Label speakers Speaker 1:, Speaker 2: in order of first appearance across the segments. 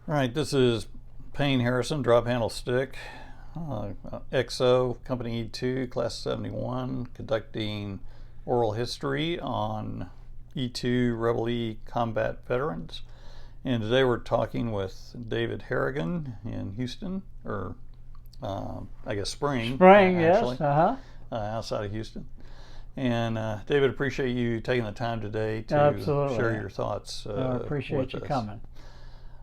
Speaker 1: Right, this is Payne Harrison, drop handle stick, XO, Company E2, Class 71, conducting oral history on E2 Rebel E combat veterans. And today we're talking with David Harrigan in Houston, or I guess Spring,
Speaker 2: Spring,
Speaker 1: actually,
Speaker 2: yes, uh-huh.
Speaker 1: Outside of Houston. And David, appreciate you taking the time today to
Speaker 2: Absolutely.
Speaker 1: share your thoughts
Speaker 2: I appreciate
Speaker 1: with
Speaker 2: you
Speaker 1: us.
Speaker 2: coming.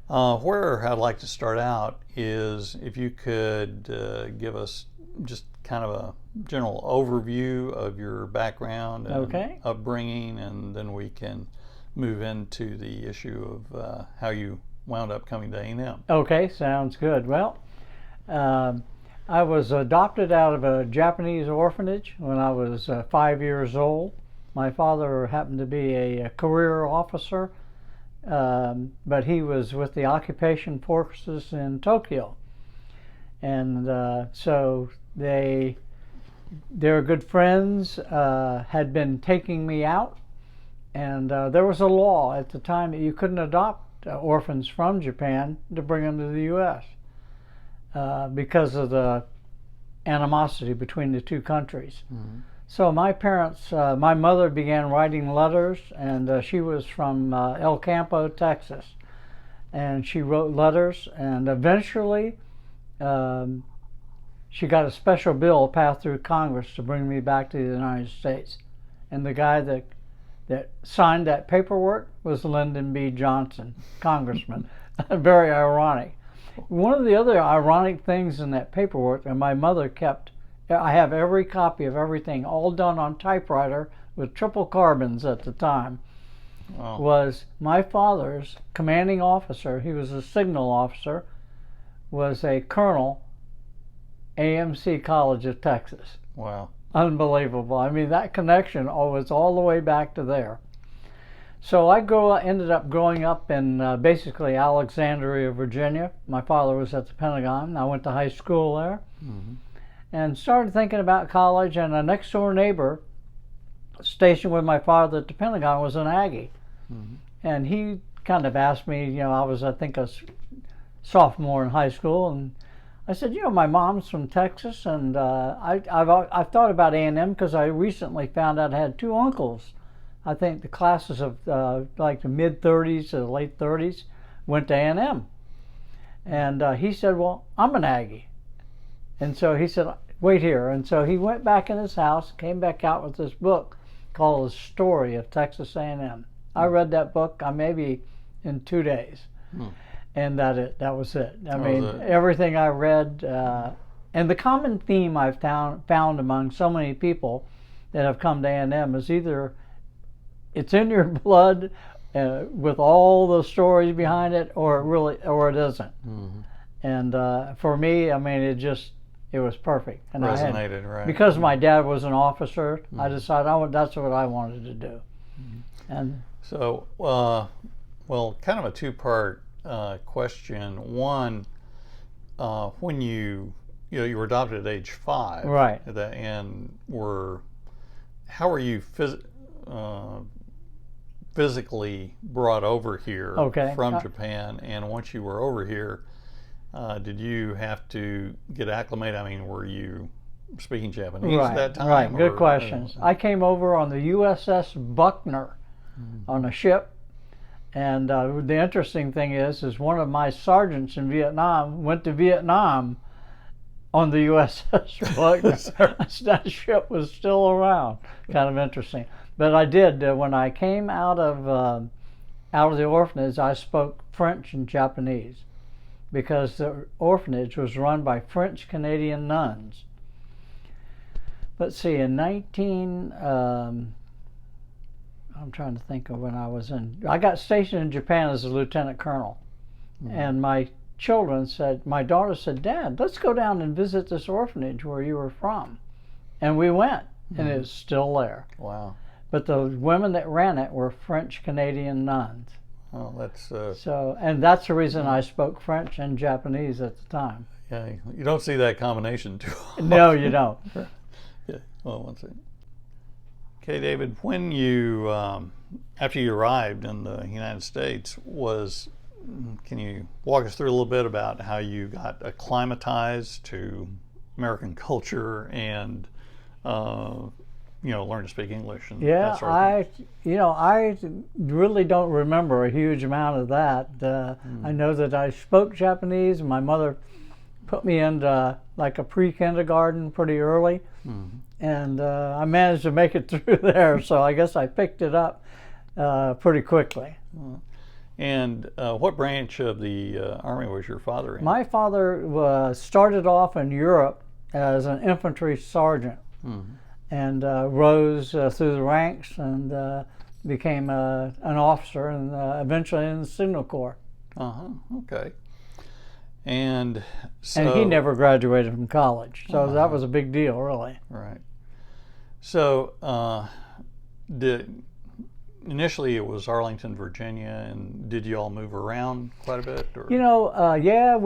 Speaker 1: Where I'd like to start out is if you could give us just kind of a general overview of your background and
Speaker 2: Okay.
Speaker 1: upbringing, and then we can move into the issue of how you wound up coming to A&M.
Speaker 2: Okay, sounds good. Well, I was adopted out of a Japanese orphanage when I was 5 years old. My father happened to be a career officer, but he was with the occupation forces in Tokyo. And so they were good friends, had been taking me out. And there was a law at the time that you couldn't adopt orphans from Japan to bring them to the U.S. Because of the animosity between the two countries.
Speaker 1: Mm-hmm.
Speaker 2: So my parents, my mother began writing letters, and she was from El Campo, Texas. And she wrote letters, and eventually she got a special bill passed through Congress to bring me back to the United States. And the guy that signed that paperwork was Lyndon B. Johnson, congressman. Very ironic. One of the other ironic things in that paperwork, and my mother kept, I have every copy of everything, all done on typewriter with triple carbons at the time, was my father's commanding officer. He was a signal officer, was a colonel, AMC College of Texas.
Speaker 1: Wow.
Speaker 2: Unbelievable. I mean, that connection was all the way back to there. So I ended up growing up in basically Alexandria, Virginia. My father was at the Pentagon. I went to high school there.
Speaker 1: Mm-hmm.
Speaker 2: And started thinking about college, and a next door neighbor stationed with my father at the Pentagon was an Aggie.
Speaker 1: Mm-hmm.
Speaker 2: And he kind of asked me, I was, I think, a sophomore in high school, and I said, my mom's from Texas, and I've thought about A&M because I recently found out I had two uncles. I think the classes of like the mid-30s to the late 30s went to A&M. And he said, well, I'm an Aggie. And so he said, wait here. And so he went back in his house, came back out with this book called The Story of Texas A&M. I read that book maybe in 2 days. And that was it. I mean, everything I read, and the common theme I've found among so many people that have come to A&M is either it's in your blood with all the stories behind it, or it isn't.
Speaker 1: Mm-hmm.
Speaker 2: And for me, I mean, it was perfect. And
Speaker 1: resonated, right?
Speaker 2: Because my dad was an officer, I decided that's what I wanted to do. Mm-hmm. And
Speaker 1: so, well, kind of a two-part question. One, when you were adopted at age 5,
Speaker 2: right?
Speaker 1: And how were you physically brought over here from Japan? And once you were over here, did you have to get acclimated? I mean, were you speaking Japanese at that time?
Speaker 2: Right. Good questions. I came over on the USS Buckner on a ship. And the interesting thing is one of my sergeants in Vietnam went to Vietnam on the USS Buckner. That ship was still around. Kind of interesting. But I did, when I came out of the orphanage, I spoke French and Japanese because the orphanage was run by French Canadian nuns. Let's see, in I'm trying to think of when I got stationed in Japan as a lieutenant colonel. Mm-hmm. And my daughter said, Dad, let's go down and visit this orphanage where you were from. And we went, and it's still there.
Speaker 1: Wow.
Speaker 2: But the women that ran it were French Canadian nuns.
Speaker 1: Oh, that's...
Speaker 2: and that's the reason I spoke French and Japanese at the time.
Speaker 1: Yeah, you don't see that combination too often.
Speaker 2: No, you don't.
Speaker 1: Yeah. Well, one second. Okay, David, when you, after you arrived in the United States, was can you walk us through a little bit about how you got acclimatized to American culture and learn to speak English and
Speaker 2: Yeah,
Speaker 1: that sort of thing?
Speaker 2: I really don't remember a huge amount of that. I know that I spoke Japanese, and my mother put me into like a pre-kindergarten pretty early, and I managed to make it through there. So I guess I picked it up pretty quickly.
Speaker 1: And what branch of the Army was your father in?
Speaker 2: My father started off in Europe as an infantry sergeant. And rose through the ranks and became an officer and eventually in the Signal Corps.
Speaker 1: Okay. And so...
Speaker 2: And he never graduated from college, so that was a big deal, really.
Speaker 1: Right. So initially it was Arlington, Virginia, and did you all move around quite a bit? Or?
Speaker 2: Yeah,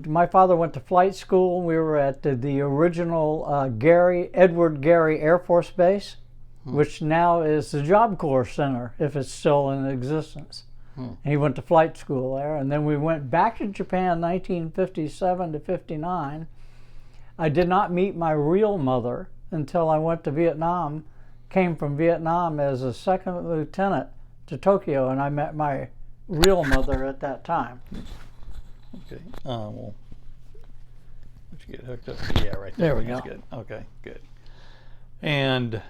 Speaker 2: my father went to flight school. We were at the original Edward Gary Air Force Base, which now is the Job Corps Center, if it's still in existence. And he went to flight school there, and then we went back to Japan 1957 to 59. I did not meet my real mother until I went to Vietnam. Came from Vietnam as a second lieutenant to Tokyo, and I met my real mother at that time.
Speaker 1: Okay. Well, let you get hooked up. Yeah, right
Speaker 2: there.
Speaker 1: There we
Speaker 2: go.
Speaker 1: Good. Okay, good. And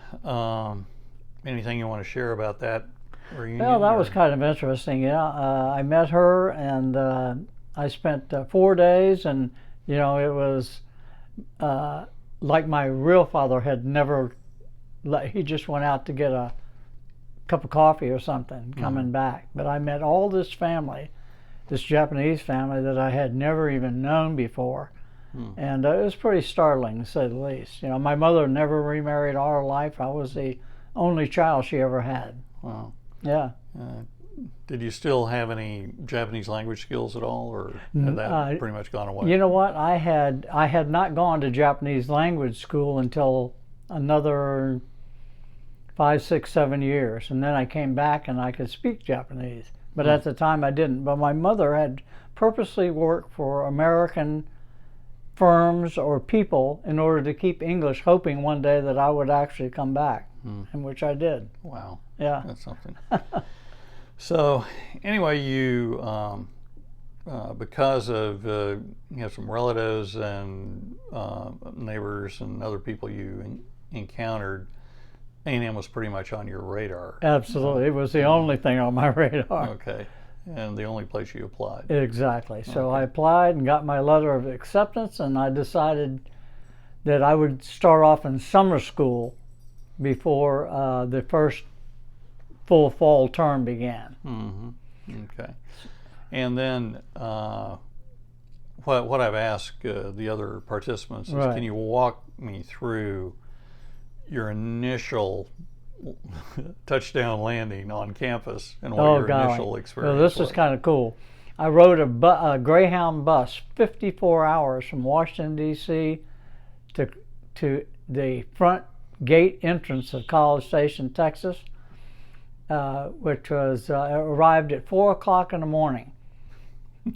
Speaker 1: anything you want to share about that reunion?
Speaker 2: Well, that was kind of interesting. Yeah, I met her, and I spent 4 days, and it was like my real father had never. He just went out to get a cup of coffee or something, coming back. But I met all this family, this Japanese family that I had never even known before. And it was pretty startling, to say the least. My mother never remarried all her life. I was the only child she ever had.
Speaker 1: Wow.
Speaker 2: Yeah.
Speaker 1: Did you still have any Japanese language skills at all, or had that pretty much gone away?
Speaker 2: You know what? I had not gone to Japanese language school until another 5, 6, 7 years, and then I came back and I could speak Japanese. But at the time I didn't. But my mother had purposely worked for American firms or people in order to keep English, hoping one day that I would actually come back, and which I did.
Speaker 1: Wow.
Speaker 2: Yeah.
Speaker 1: That's something. So anyway, you because of some relatives and neighbors and other people you encountered, A&M was pretty much on your radar.
Speaker 2: Absolutely. It was the only thing on my radar.
Speaker 1: Okay. And the only place you applied.
Speaker 2: Exactly. So I applied and got my letter of acceptance, and I decided that I would start off in summer school before the first full fall term began.
Speaker 1: Okay. And then what I've asked the other participants is, can you walk me through your initial touchdown landing on campus and what your initial experience
Speaker 2: was?
Speaker 1: This
Speaker 2: is kind of cool. I rode a Greyhound bus 54 hours from Washington, D.C. to the front gate entrance of College Station, Texas, which was arrived at 4 o'clock in the morning.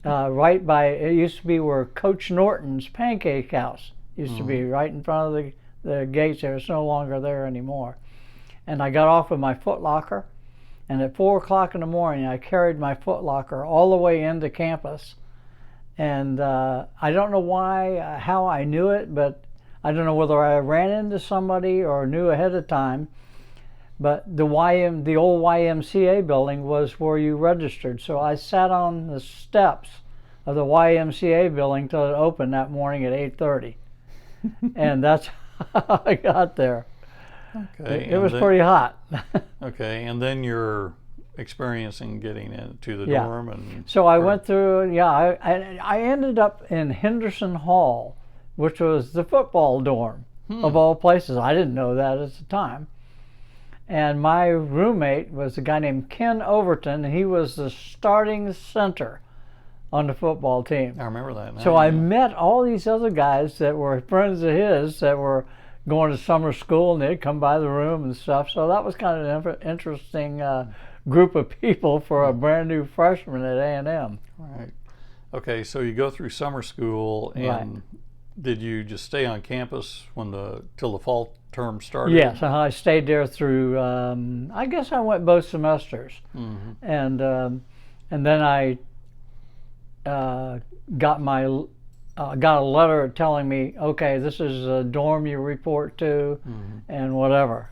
Speaker 2: Right by, it used to be where Coach Norton's Pancake House used to be, right in front of the gates there. It's no longer there anymore. And I got off with my footlocker, and at 4 o'clock in the morning I carried my footlocker all the way into campus. And I don't know how I knew it, but I don't know whether I ran into somebody or knew ahead of time, but the old YMCA building was where you registered. So I sat on the steps of the YMCA building till it opened that morning at 8:30. And that's how I got there.
Speaker 1: Okay.
Speaker 2: It was pretty hot.
Speaker 1: Okay, and then you're experiencing getting into the dorm. And
Speaker 2: so I went through, I ended up in Henderson Hall, which was the football dorm of all places. I didn't know that at the time. And my roommate was a guy named Ken Overton, and he was the starting center on the football team.
Speaker 1: I remember that now.
Speaker 2: So I met all these other guys that were friends of his that were going to summer school, and they'd come by the room and stuff. So that was kind of an interesting group of people for a brand new freshman at A&M.
Speaker 1: Right. Okay, so you go through summer school, and
Speaker 2: Right.
Speaker 1: did you just stay on campus till the fall term started?
Speaker 2: Yes, I stayed there through. I guess I went both semesters,
Speaker 1: Mm-hmm.
Speaker 2: And then I got got a letter telling me, okay, this is a dorm you report to, and whatever.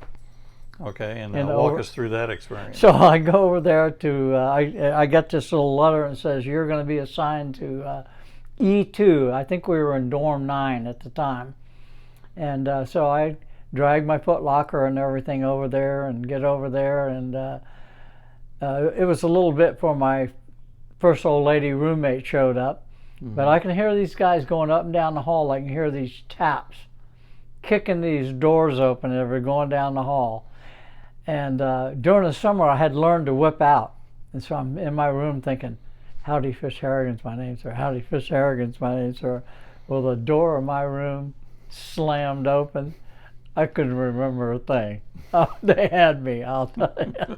Speaker 1: Okay, and
Speaker 2: And
Speaker 1: walk
Speaker 2: over-
Speaker 1: us through that experience.
Speaker 2: So I go over there to. I get this little letter and it says you're going to be assigned to E2. I think we were in dorm 9 at the time, and so I dragged my foot locker and everything over there and get over there, and it was a little bit before my first old lady roommate showed up, but I can hear these guys going up and down the hall. I can hear these taps, kicking these doors open as we're going down the hall. And during the summer, I had learned to whip out, and so I'm in my room thinking, "Howdy, Fish Harrigan's my name, sir. Howdy, Fish Harrigan's my name, sir." Well, the door of my room slammed open. I couldn't remember a thing. Oh, they had me, I'll tell you.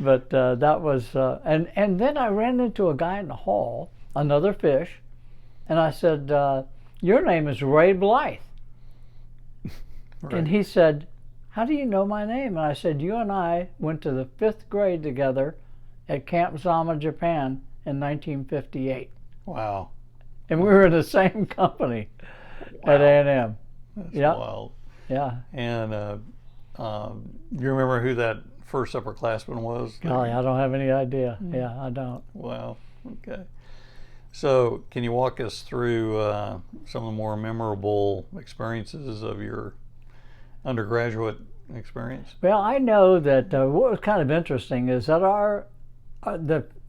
Speaker 2: But that was, and then I ran into a guy in the hall, another fish, and I said, "Your name is Ray Blythe."
Speaker 1: Right.
Speaker 2: And he said, "How do you know my name?" And I said, "You and I went to the 5th grade together at Camp Zama, Japan in 1958.
Speaker 1: Wow.
Speaker 2: And we were in the same company at A&M.
Speaker 1: That's
Speaker 2: Yep.
Speaker 1: wild.
Speaker 2: Yeah.
Speaker 1: And you remember who that first upperclassman was?
Speaker 2: Golly, I don't have any idea. Yeah, I don't.
Speaker 1: Wow. Okay. So, can you walk us through some of the more memorable experiences of your undergraduate experience?
Speaker 2: Well, I know that what was kind of interesting is that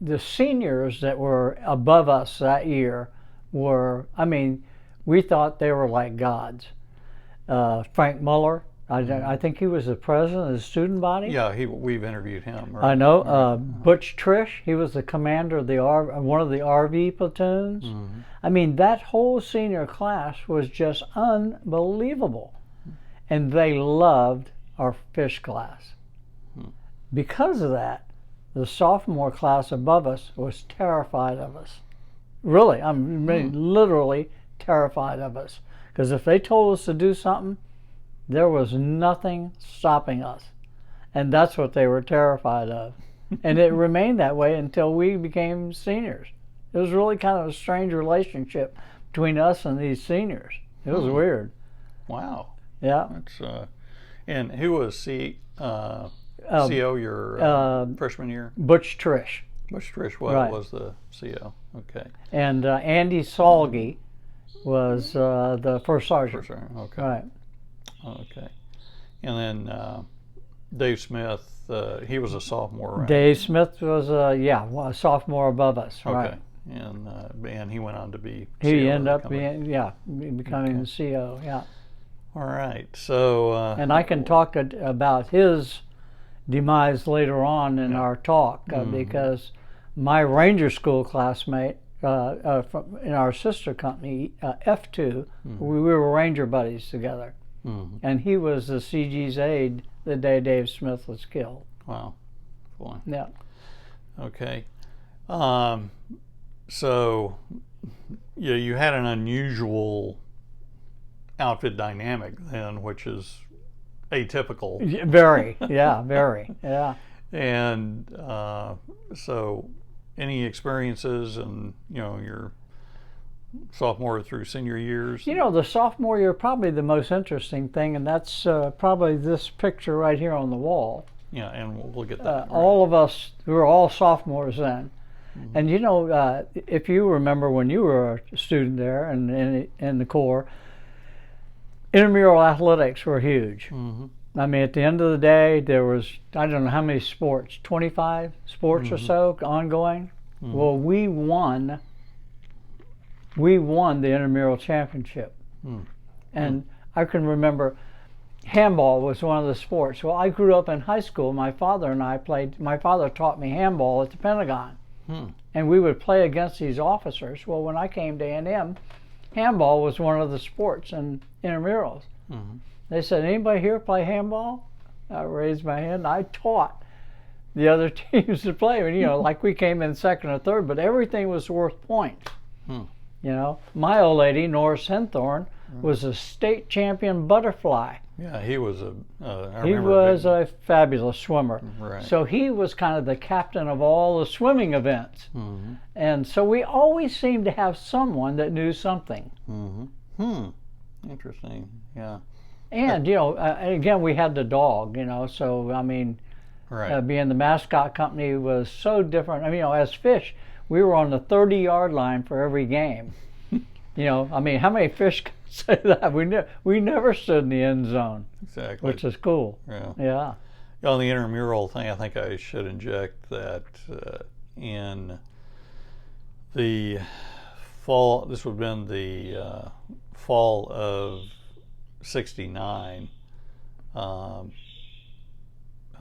Speaker 2: the seniors that were above us that year were, I mean, we thought they were like gods. Frank Muller, I think he was the president of the student body.
Speaker 1: Yeah, we've interviewed him. Right?
Speaker 2: I know. Butch Trish, he was the commander of one of the RV platoons.
Speaker 1: Mm-hmm.
Speaker 2: I mean, that whole senior class was just unbelievable. And they loved our fish class. Because of that, the sophomore class above us was terrified of us. Really, I mean, literally terrified of us. Because if they told us to do something, there was nothing stopping us. And that's what they were terrified of. And it remained that way until we became seniors. It was really kind of a strange relationship between us and these seniors. It was weird.
Speaker 1: Wow.
Speaker 2: Yeah.
Speaker 1: That's and who was CO your freshman year?
Speaker 2: Butch Trish.
Speaker 1: Butch Trish
Speaker 2: Right.
Speaker 1: was the CO. Okay.
Speaker 2: And Andy Salge was the first sergeant.
Speaker 1: First sergeant. Okay.
Speaker 2: Right.
Speaker 1: Okay. And then Dave Smith, he was a sophomore, right?
Speaker 2: Dave Smith was a sophomore above us. Right.
Speaker 1: Okay. And he went on to be CO
Speaker 2: He
Speaker 1: of
Speaker 2: ended
Speaker 1: the
Speaker 2: up
Speaker 1: company.
Speaker 2: becoming the CO. Yeah.
Speaker 1: All right. So.
Speaker 2: And I can talk about his demise later on in our talk because my Ranger School classmate in our sister company, F2, we were Ranger buddies together. And he was the CG's aide the day Dave Smith was killed.
Speaker 1: Wow. Boy.
Speaker 2: Yeah.
Speaker 1: Okay. So, yeah, you had an unusual outfit dynamic then, which is atypical.
Speaker 2: Very. Yeah, very. Yeah.
Speaker 1: And so, any experiences in your sophomore through senior years?
Speaker 2: The sophomore year, probably the most interesting thing, and that's probably this picture right here on the wall.
Speaker 1: Yeah, and we'll get that.
Speaker 2: All of us, we were all sophomores then. And if you remember when you were a student there and in the Corps, intramural athletics were huge. I mean, at the end of the day, there was, I don't know how many sports, 25 sports or so ongoing. Well, we won the intramural championship. And I can remember handball was one of the sports. Well, I grew up in high school. My father taught me handball at the Pentagon. And we would play against these officers. Well, when I came to A&M, handball was one of the sports in intramurals. They said, "Anybody here play handball?" I raised my hand. I taught the other teams to play. And, like we came in second or third, but everything was worth points. My old lady, Norris Henthorne, was a state champion butterfly.
Speaker 1: Yeah, he was
Speaker 2: a fabulous swimmer.
Speaker 1: Right.
Speaker 2: So he was kind of the captain of all the swimming events. And so we always seemed to have someone that knew something.
Speaker 1: Interesting. Yeah.
Speaker 2: And, again, we had the dog, so, I mean, being the mascot company was so different. I mean, as fish, we were on the 30-yard line for every game. I mean, how many fish can say that? We never stood in the end zone.
Speaker 1: Exactly.
Speaker 2: Which is cool.
Speaker 1: Yeah. On the intramural thing, I think I should inject that in the fall, this would have been the fall of '69. I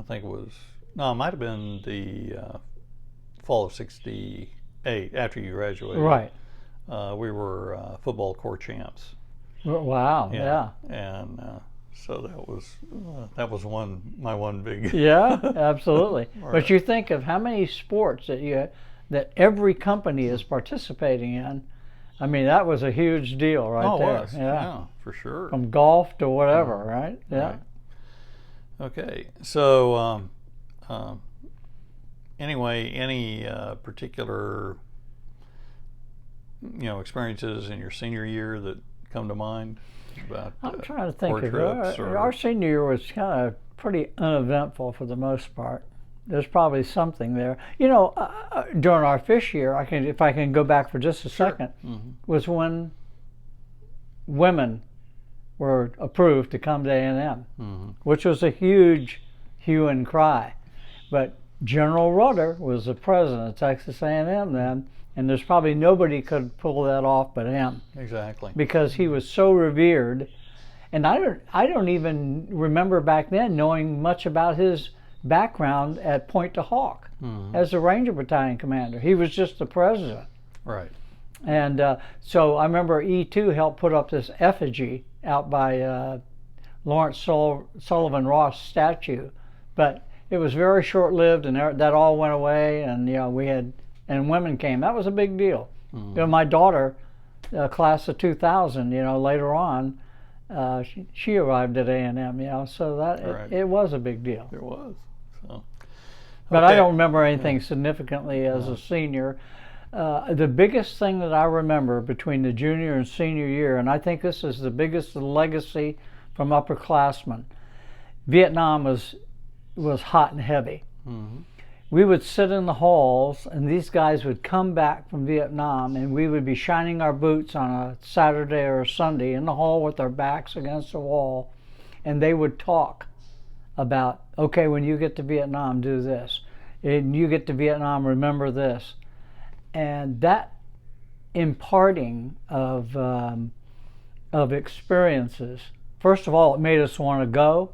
Speaker 1: think it was, no, it might have been the fall of '68 after you graduated.
Speaker 2: Right.
Speaker 1: We were football corps champs.
Speaker 2: Wow. Yeah.
Speaker 1: And so that was my one big.
Speaker 2: Yeah, absolutely. But you think of how many sports that every company is participating in. I mean, that was a huge deal right there.
Speaker 1: It was. Yeah, for sure.
Speaker 2: From golf to whatever, right? Yeah.
Speaker 1: Right. Okay. So anyway, any particular experiences in your senior year that come to mind about
Speaker 2: I'm trying to think of
Speaker 1: trips
Speaker 2: our senior year was kind of pretty uneventful for the most part. There's probably something there. During our fish year, if I can go back for just a second, was when women were approved to come to A&M, which was a huge hue and cry. But General Rudder was the president of Texas A&M then, and there's probably nobody could pull that off but him.
Speaker 1: Exactly.
Speaker 2: Because he was so revered. And I don't even remember back then knowing much about his background at Point to Hawk as a Ranger Battalion commander. He was just the president.
Speaker 1: Right.
Speaker 2: And so I remember E2 helped put up this effigy out by Lawrence Sullivan Ross statue. But it was very short-lived, and that all went away, and and women came. That was a big deal. My daughter, class of 2000, later on, she arrived at A&M, so that it was a big deal.
Speaker 1: It was. So.
Speaker 2: But I don't remember anything significantly as a senior. The biggest thing that I remember between the junior and senior year, and I think this is the biggest legacy from upperclassmen, Vietnam was hot and heavy. We would sit in the halls, and these guys would come back from Vietnam, and we would be shining our boots on a Saturday or a Sunday in the hall with our backs against the wall, and they would talk about, okay, when you get to Vietnam, do this. And you get to Vietnam, remember this. And that imparting of experiences, first of all, it made us want to go,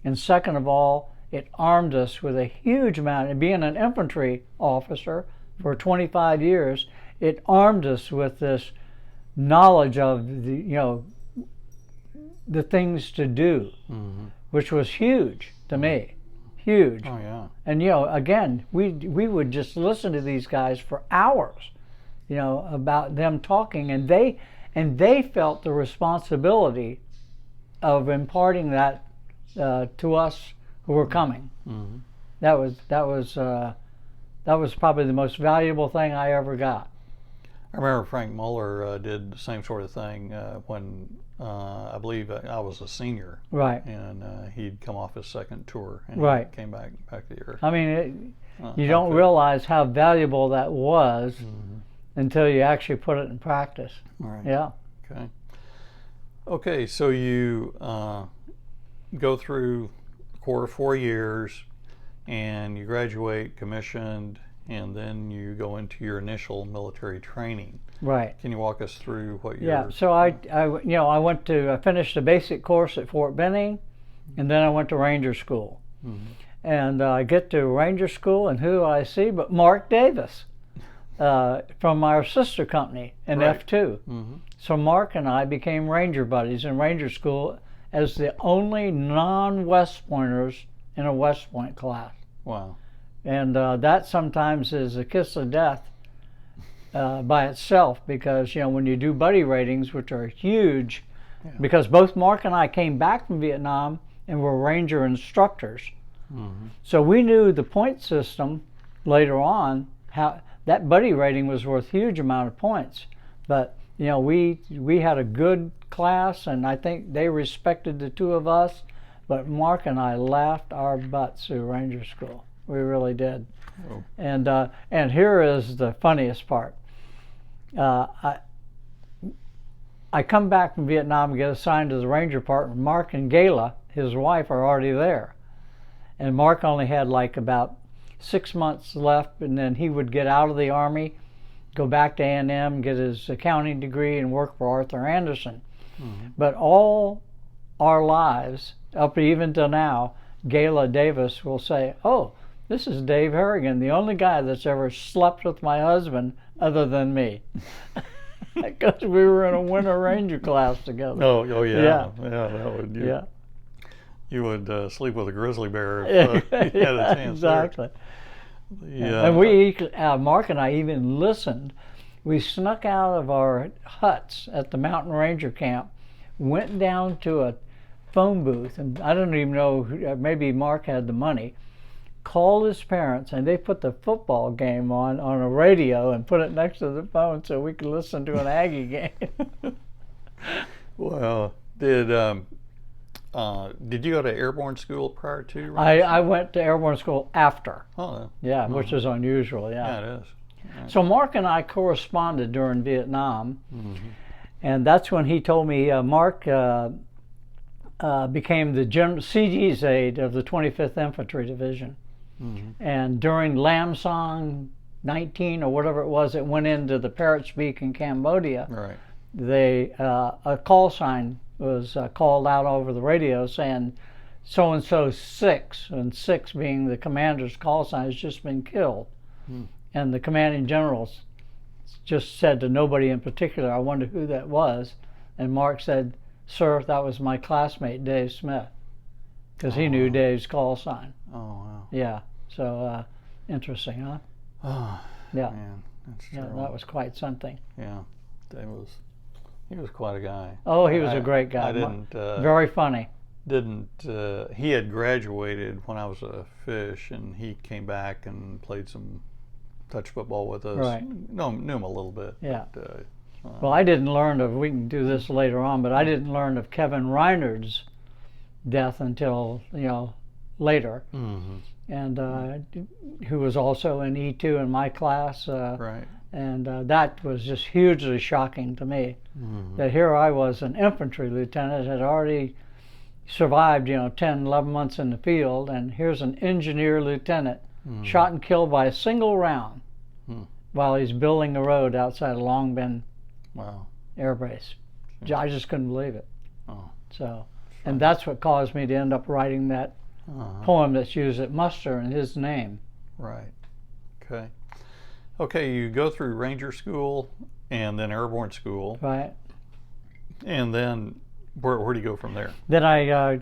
Speaker 2: and second of all, it armed us with a huge amount. And being an infantry officer for 25 years, it armed us with this knowledge of the things to do, which was huge to me, huge.
Speaker 1: Oh yeah.
Speaker 2: And again, we would just listen to these guys for hours, about them talking, and they felt the responsibility of imparting that to us who were coming. That was probably the most valuable thing I ever got.
Speaker 1: I remember Frank Muller did the same sort of thing when I believe I was a senior.
Speaker 2: Right.
Speaker 1: And he'd come off his second tour and
Speaker 2: right.
Speaker 1: came back to the earth.
Speaker 2: I mean, you don't realize how valuable that was until you actually put it in practice.
Speaker 1: Right.
Speaker 2: Yeah.
Speaker 1: Okay, so you go through Corps 4 years, and you graduate, commissioned, and then you go into your initial military training.
Speaker 2: Right.
Speaker 1: Can you walk us through what your...
Speaker 2: Yeah. So I finished a basic course at Fort Benning, and then I went to Ranger School. And I get to Ranger School, and who do I see but Mark Davis from our sister company in F2. So Mark and I became Ranger buddies in Ranger School as the only non-West Pointers in a West Point class.
Speaker 1: Wow.
Speaker 2: And that sometimes is a kiss of death by itself, because when you do buddy ratings, which are huge, because both Mark and I came back from Vietnam and were Ranger instructors. So we knew the point system later on, how that buddy rating was worth a huge amount of points. But we had a good class, and I think they respected the two of us. But Mark and I laughed our butts through Ranger School. We really did. Oh. And here is the funniest part. I come back from Vietnam and get assigned to the Ranger Department. Mark and Gayla, his wife, are already there. And Mark only had like about 6 months left, and then he would get out of the Army, go back to A&M, get his accounting degree, and work for Arthur Anderson. But all our lives, up even till now, Gayla Davis will say, "Oh, this is Dave Harrigan, the only guy that's ever slept with my husband other than me." Because we were in a Winter Ranger class together.
Speaker 1: Oh yeah. That would you.
Speaker 2: Yeah.
Speaker 1: You would sleep with a grizzly bear if you had a chance.
Speaker 2: Exactly.
Speaker 1: Yeah.
Speaker 2: And we, Mark and I, even listened. We snuck out of our huts at the Mountain Ranger camp, went down to a phone booth, and I don't even know, maybe Mark had the money, called his parents, and they put the football game on a radio and put it next to the phone so we could listen to an Aggie game.
Speaker 1: Well, did you go to airborne school prior to?
Speaker 2: I went to airborne school after.
Speaker 1: Oh.
Speaker 2: Yeah, which is unusual, yeah.
Speaker 1: Yeah, it is. Right.
Speaker 2: So Mark and I corresponded during Vietnam, and that's when he told me Mark became the CG's aide of the 25th Infantry Division. And during Lam Song 19 or whatever it was, it went into the Parrot Peak in Cambodia.
Speaker 1: Right.
Speaker 2: A call sign was called out over the radio saying so-and-so 6, and 6 being the commander's call sign, has just been killed. And the commanding general just said to nobody in particular, "I wonder who that was." And Mark said, "Sir, that was my classmate Dave Smith," because he knew Dave's call sign.
Speaker 1: Oh, wow.
Speaker 2: Yeah, so interesting, huh?
Speaker 1: Oh,
Speaker 2: yeah.
Speaker 1: Man, that's
Speaker 2: yeah,
Speaker 1: terrible.
Speaker 2: That was quite something.
Speaker 1: Yeah, he was quite a guy.
Speaker 2: Oh, he was a great guy.
Speaker 1: I didn't.
Speaker 2: Very funny.
Speaker 1: He had graduated when I was a fish, and he came back and played some touch football with us.
Speaker 2: Right.
Speaker 1: Knew him a little bit.
Speaker 2: Yeah.
Speaker 1: But,
Speaker 2: well, I didn't learn of, we can do this later on, but I didn't learn of Kevin Reiner's death until, later. And who was also in E2 in my class.
Speaker 1: Right.
Speaker 2: And that was just hugely shocking to me. That here I was, an infantry lieutenant, had already survived, 10, 11 months in the field, and here's an engineer lieutenant shot and killed by a single round while he's building a road outside of Long Binh Air Base. I just couldn't believe it. So, and that's what caused me to end up writing that poem that's used at muster in his name.
Speaker 1: Right. Okay, you go through Ranger School and then Airborne School.
Speaker 2: Right.
Speaker 1: And then where do you go from there?
Speaker 2: Then I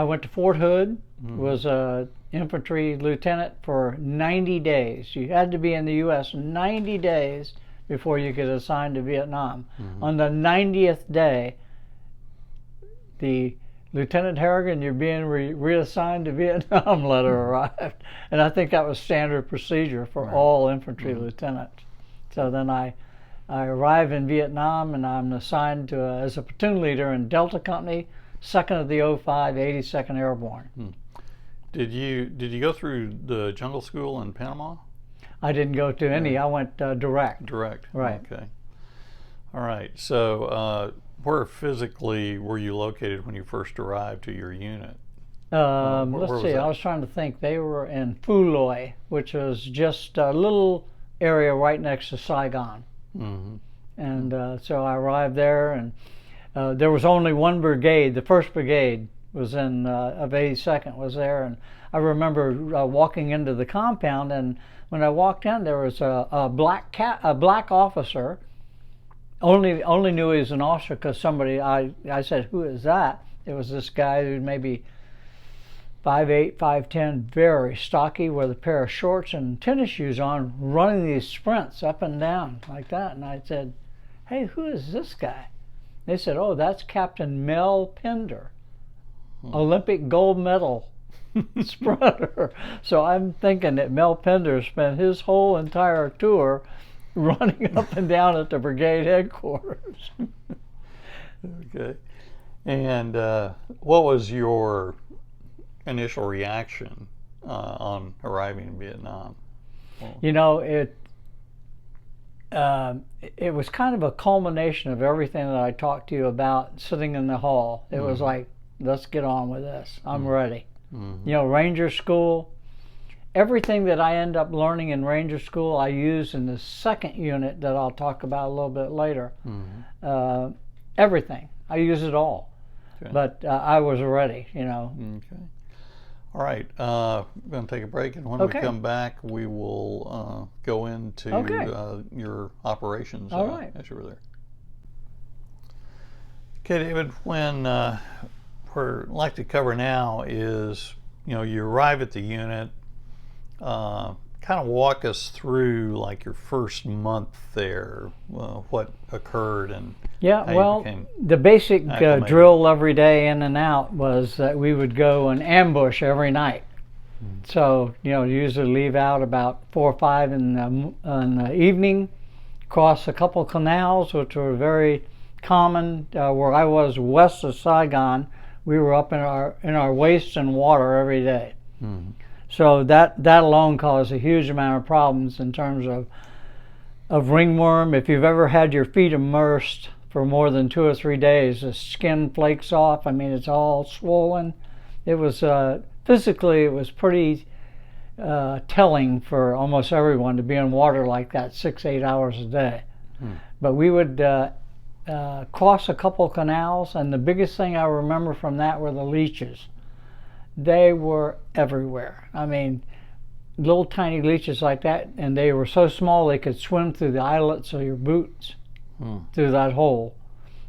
Speaker 2: went to Fort Hood, was a infantry lieutenant for 90 days. You had to be in the U.S. 90 days before you get assigned to Vietnam. On the 90th day, the Lieutenant Harrigan, you're being reassigned to Vietnam letter arrived. And I think that was standard procedure for all infantry lieutenants. So then I arrive in Vietnam, and I'm assigned to as a platoon leader in Delta Company, 2nd of the 05, 82nd Airborne.
Speaker 1: Did you go through the jungle school in Panama?
Speaker 2: I didn't go to any. I went direct.
Speaker 1: Direct.
Speaker 2: Right.
Speaker 1: Okay. All right. So where physically were you located when you first arrived to your unit?
Speaker 2: Let's see. I was trying to think. They were in Phu Loy, which was just a little area right next to Saigon. And so I arrived there, and there was only one brigade. The 1st Brigade was in of 82nd was there, and I remember walking into the compound, and when I walked in, there was a black officer. Only knew he was an officer because somebody, I said, "Who is that?" It was this guy who maybe 5'8", 5'10", very stocky, with a pair of shorts and tennis shoes on, running these sprints up and down like that. And I said, "Hey, who is this guy?" They said, "Oh, that's Captain Mel Pender, Olympic gold medal sprinter." So I'm thinking that Mel Pender spent his whole entire tour running up and down at the brigade headquarters.
Speaker 1: Okay. And what was your initial reaction on arriving in Vietnam? Well,
Speaker 2: You know, it was kind of a culmination of everything that I talked to you about sitting in the hall. It was like, let's get on with this. I'm ready. You know, Ranger School, everything that I end up learning in Ranger School, I use in the second unit that I'll talk about a little bit later. Everything. I use it all.
Speaker 1: Okay.
Speaker 2: But I was ready, you know.
Speaker 1: Okay. All right. We're going to take a break, and when we come back, we will go into your operations
Speaker 2: All right.
Speaker 1: as you were there. Okay, David, when we're like to cover now is, you arrive at the unit, kind of walk us through like your first month there, what occurred and
Speaker 2: Yeah,
Speaker 1: how
Speaker 2: well,
Speaker 1: you became
Speaker 2: the basic
Speaker 1: acclimated.
Speaker 2: drill every day in and out was that we would go and ambush every night. So, usually leave out about 4 or 5 in the evening, cross a couple canals, which were very common. Where I was west of Saigon, we were up in our waist and water every day. So that alone caused a huge amount of problems in terms of ringworm. If you've ever had your feet immersed for more than 2 or 3 days, the skin flakes off. I mean, it's all swollen. It was physically, it was pretty telling for almost everyone to be in water like that 6-8 hours a day. But we would cross a couple canals, and the biggest thing I remember from that were the leeches. They were everywhere. I mean, little tiny leeches like that, and they were so small they could swim through the eyelets of your boots, through that hole.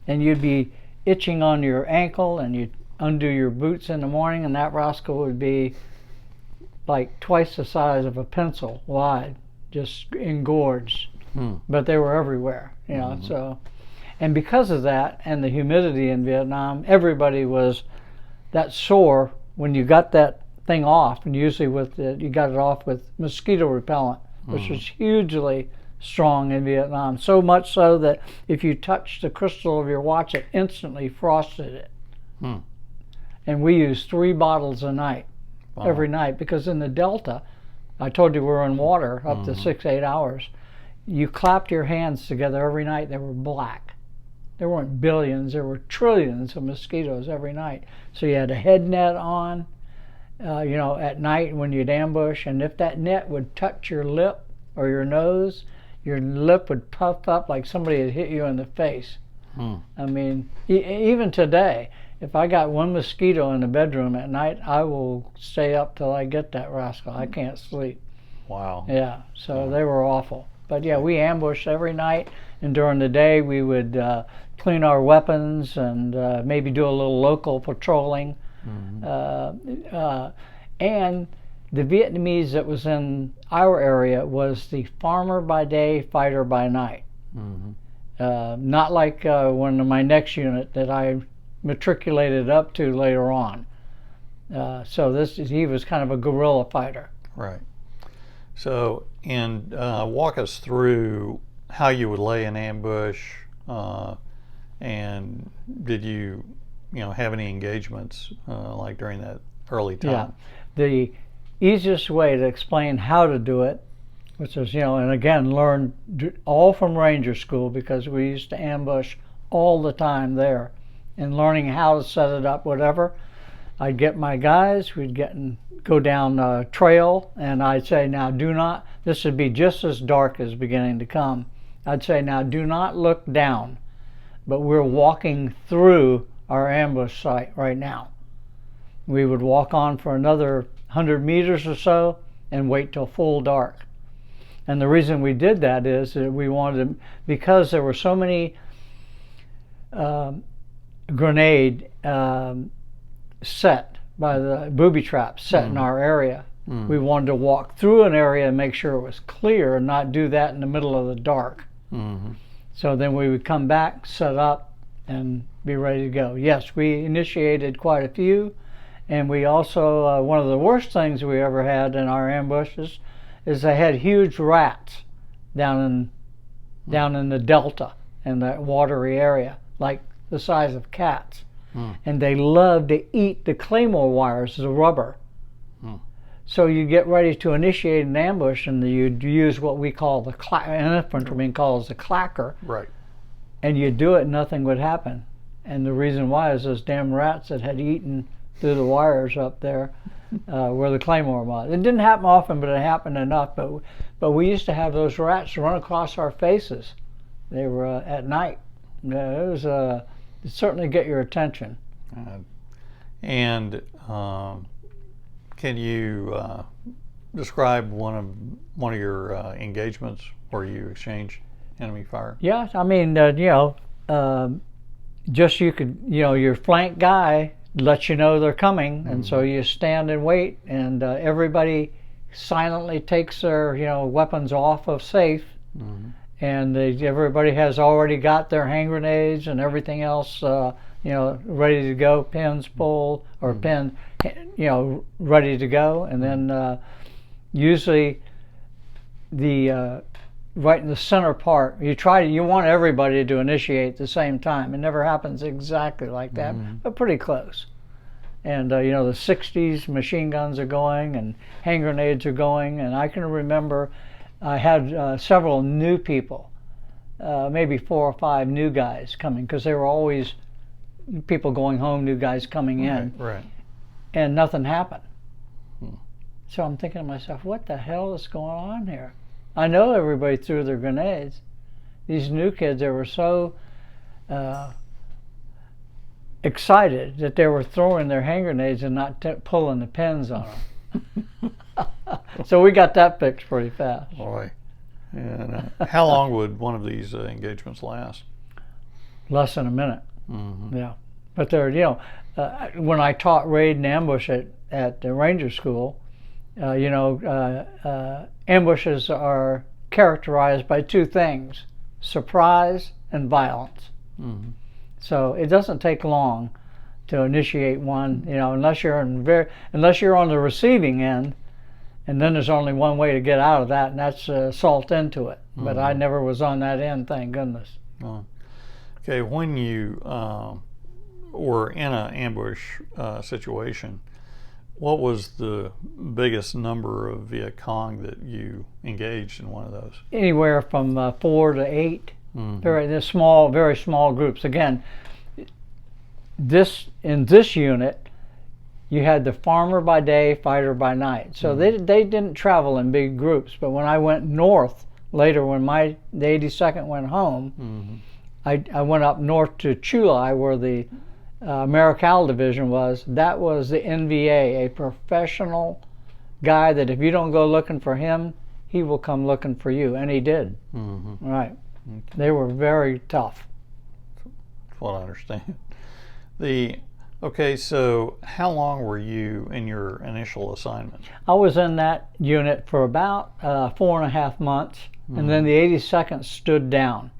Speaker 2: And you'd be itching on your ankle, and you'd undo your boots in the morning, and that rascal would be like twice the size of a pencil wide, just engorged. But they were everywhere, so. And because of that, and the humidity in Vietnam, everybody was that sore when you got that thing off, and usually you got it off with mosquito repellent, which was hugely strong in Vietnam. So much so that if you touched the crystal of your watch, it instantly frosted it. And we used 3 bottles a night, every night, because in the Delta, I told you we were in water up to 6-8 hours. You clapped your hands together every night, they were black. There weren't billions, there were trillions of mosquitoes every night. So you had a head net on, at night when you'd ambush, and if that net would touch your lip or your nose, your lip would puff up like somebody had hit you in the face. I mean, even today, if I got one mosquito in the bedroom at night, I will stay up till I get that rascal. I can't sleep.
Speaker 1: Wow.
Speaker 2: Yeah, so they were awful. But yeah, we ambushed every night, and during the day we would clean our weapons and maybe do a little local patrolling. And the Vietnamese that was in our area was the farmer by day, fighter by night. Not like one of my next unit that I matriculated up to later on. So he was kind of a guerrilla fighter.
Speaker 1: Right. So, and walk us through how you would lay an ambush, and did you, have any engagements like during that early time?
Speaker 2: Yeah. The easiest way to explain how to do it, which is, and again, learned all from Ranger School because we used to ambush all the time there, and learning how to set it up, whatever. I'd get my guys, we'd go down a trail, and I'd say, now this would be just as dark as beginning to come. I'd say, now do not look down, but we're walking through our ambush site right now. We would walk on for another 100 meters or so and wait till full dark. And the reason we did that is that we wanted to, because there were so many grenade set by the booby traps set in our area. We wanted to walk through an area and make sure it was clear and not do that in the middle of the dark. So then we would come back, set up, and be ready to go. Yes, we initiated quite a few, and we also, one of the worst things we ever had in our ambushes is they had huge rats down in the delta, in that watery area, like the size of cats. And they loved to eat the claymore wires, the rubber. So you get ready to initiate an ambush, and you'd use what we call an infantryman calls the clacker.
Speaker 1: Right.
Speaker 2: And you do it, and nothing would happen. And the reason why is those damn rats that had eaten through the wires up there where the claymore was. It didn't happen often, but it happened enough. But we used to have those rats run across our faces. They were at night. It was it certainly get your attention.
Speaker 1: And can you describe one of your engagements where you exchanged enemy fire?
Speaker 2: Yes, I mean, just your flank guy lets you know they're coming, and so you stand and wait, and everybody silently takes their weapons off of safe, and everybody has already got their hand grenades and everything else ready to go, pins pulled or pin ready to go, and then usually the right in the center part, you want everybody to initiate at the same time. It never happens exactly like that, but pretty close. And the 60s machine guns are going and hand grenades are going, and I can remember I had several new people, maybe 4 or 5 new guys coming, because there were always people going home, new guys coming in,
Speaker 1: right.
Speaker 2: And nothing happened. So I'm thinking to myself, what the hell is going on here? I know everybody threw their grenades. These new kids, they were so excited that they were throwing their hand grenades and not pulling the pins on them. So we got that fixed pretty fast.
Speaker 1: Boy. And how long would one of these engagements last?
Speaker 2: Less than a minute. Yeah. But they're, when I taught raid and ambush at the Ranger School, ambushes are characterized by 2 things: surprise and violence. So it doesn't take long to initiate one, unless you're on the receiving end, and then there's only one way to get out of that, and that's assault into it. But I never was on that end, thank goodness.
Speaker 1: Okay, when you were in an ambush situation, what was the biggest number of Viet Cong that you engaged in one of those? Anywhere
Speaker 2: from 4 to 8. Very small groups. Again, in this unit, you had the farmer by day, fighter by night. So they didn't travel in big groups. But when I went north later, when the 82nd went home, I went up north to Chulai, where the Marical Division was. That was the NVA, a professional guy that if you don't go looking for him, he will come looking for you, and he did. Right. They were very tough.
Speaker 1: That's what I understand. Okay, so how long were you in your initial assignment?
Speaker 2: I was in that unit for about 4.5 months, and then the 82nd stood down.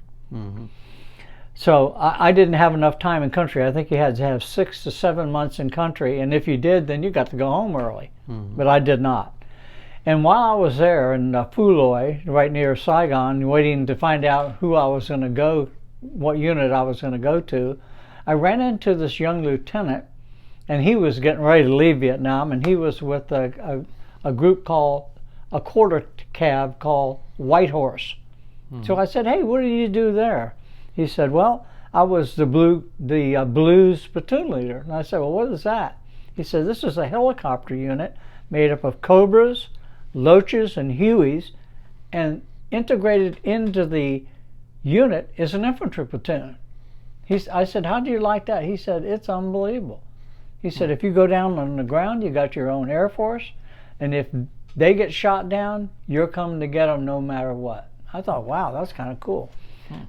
Speaker 2: So I didn't have enough time in country. I think you had to have 6 to 7 months in country, and if you did, then you got to go home early. But I did not. And while I was there in Phu right near Saigon, waiting to find out who I was going to go, what unit I was going to go to, I ran into this young lieutenant, and he was getting ready to leave Vietnam, and he was with a group called, a quarter cav called White Horse. So I said, hey, what do you do there? He said, well, I was the blues platoon leader. And I said, well, what is that? He said, this is a helicopter unit made up of Cobras, Loaches, and Hueys, and integrated into the unit is an infantry platoon. I said, how do you like that? He said, it's unbelievable. He said, if you go down on the ground, you got your own Air Force, and if they get shot down, you're coming to get them no matter what. I thought, wow, that's kind of cool.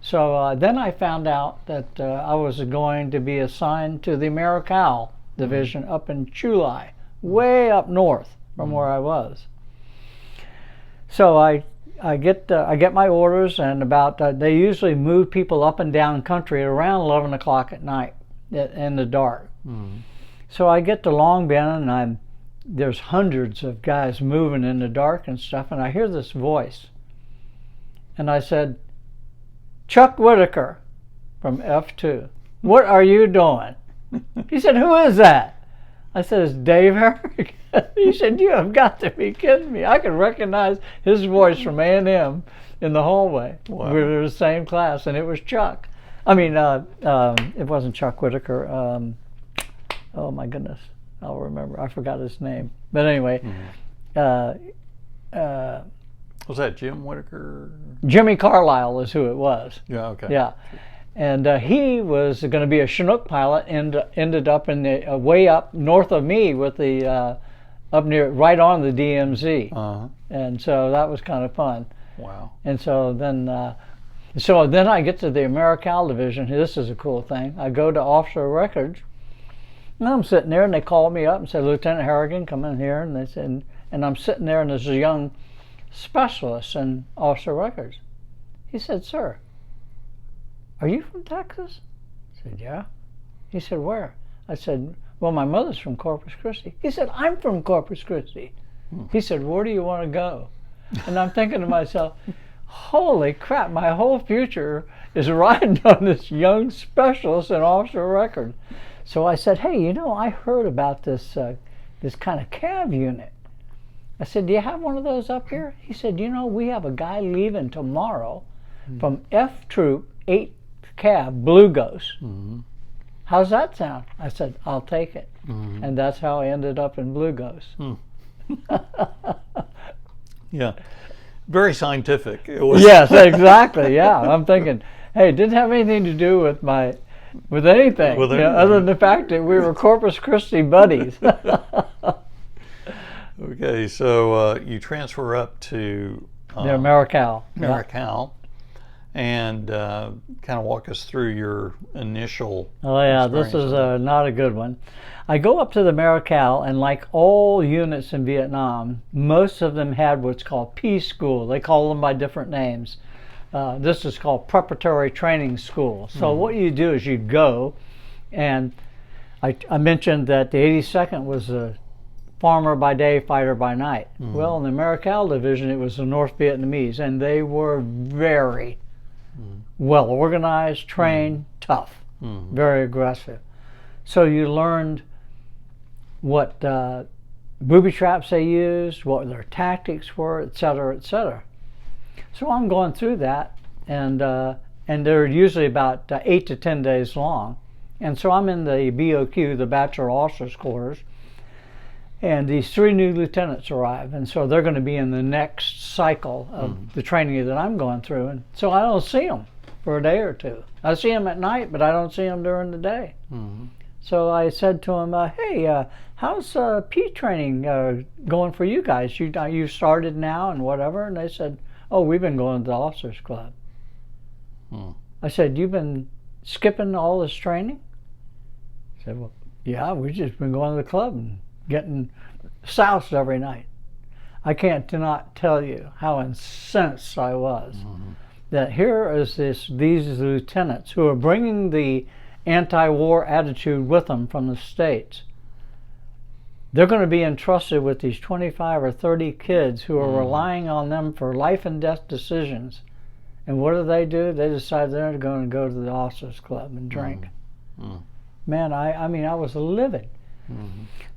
Speaker 2: So then I found out that I was going to be assigned to the Marical Division up in Chulai, way up north from where I was. So I get my orders, and about they usually move people up and down country at around 11 o'clock at night in the dark. So I get to Long Bend, and there's hundreds of guys moving in the dark and stuff, and I hear this voice, and I said, "Chuck Whitaker from F2, what are you doing?" He said, "Who is that?" I said, "It's Dave Harrigan." He said, "You have got to be kidding me." I could recognize his voice from A&M in the hallway.
Speaker 1: Wow.
Speaker 2: We were in the same class, and it was Chuck. I mean, it wasn't Chuck Whitaker. Oh, my goodness. I'll remember. I forgot his name. But anyway,
Speaker 1: Was that Jim Whitaker?
Speaker 2: Jimmy Carlisle is who it was.
Speaker 1: Yeah, okay.
Speaker 2: Yeah. And he was going to be a Chinook pilot, and ended up in the way up north of me with the up near right on the DMZ, and so that was kind of fun.
Speaker 1: Wow.
Speaker 2: And so then I get to the AmeriCal division. This is a cool thing. I go to Officer Records, and I'm sitting there, and they called me up and said, "Lieutenant Harrigan, come in here." And they said, and I'm sitting there, and there's a young specialist in Officer Records. He said, "Sir, are you from Texas?" I said, "Yeah." He said, "Where?" I said, "Well, my mother's from Corpus Christi." He said, "I'm from Corpus Christi." He said, "Where do you want to go?" And I'm thinking to myself, holy crap, my whole future is riding on this young specialist in Officer Record. So I said, "Hey, I heard about this kind of cav unit." I said, "Do you have one of those up here?" He said, "We have a guy leaving tomorrow from F Troop 8 Cav, Blue Ghost. How's that sound?" I said, "I'll take it." And that's how I ended up in Blue Ghost.
Speaker 1: Yeah. Very scientific. It was.
Speaker 2: Yes, exactly. Yeah. I'm thinking, hey, it didn't have anything to do with anything, other than the fact that we were Corpus Christi buddies.
Speaker 1: Okay, so you transfer up to
Speaker 2: the AmeriCal.
Speaker 1: AmeriCal, and kind of walk us through your initial.
Speaker 2: Oh yeah, this is not a good one. I go up to the AmeriCal, and like all units in Vietnam, most of them had what's called P School. They call them by different names. This is called Preparatory Training School. So what you do is you go, and I mentioned that the 82nd was a farmer by day, fighter by night. Well, in the AmeriCal division, it was the North Vietnamese, and they were very well organized, trained, tough, very aggressive. So you learned what booby traps they used, what their tactics were, et cetera, et cetera. So I'm going through that, and they're usually about 8 to 10 days long. And so I'm in the BOQ, the Bachelor Officers Quarters, and these 3 new lieutenants arrive, and so they're going to be in the next cycle of the training that I'm going through. And so I don't see them for a day or two. I see them at night, but I don't see them during the day. So I said to them, "Hey, how's P training going for you guys? You started now and whatever?" And they said, "Oh, we've been going to the Officers Club." I said, "You've been skipping all this training?" I said, "Well, yeah, we've just been going to the club and getting soused every night." I can't not tell you how incensed I was that here is these lieutenants who are bringing the anti-war attitude with them from the States. They're going to be entrusted with these 25 or 30 kids who are relying on them for life and death decisions. And what do? They decide they're going to go to the Officers Club and drink. Man, I mean, I was livid.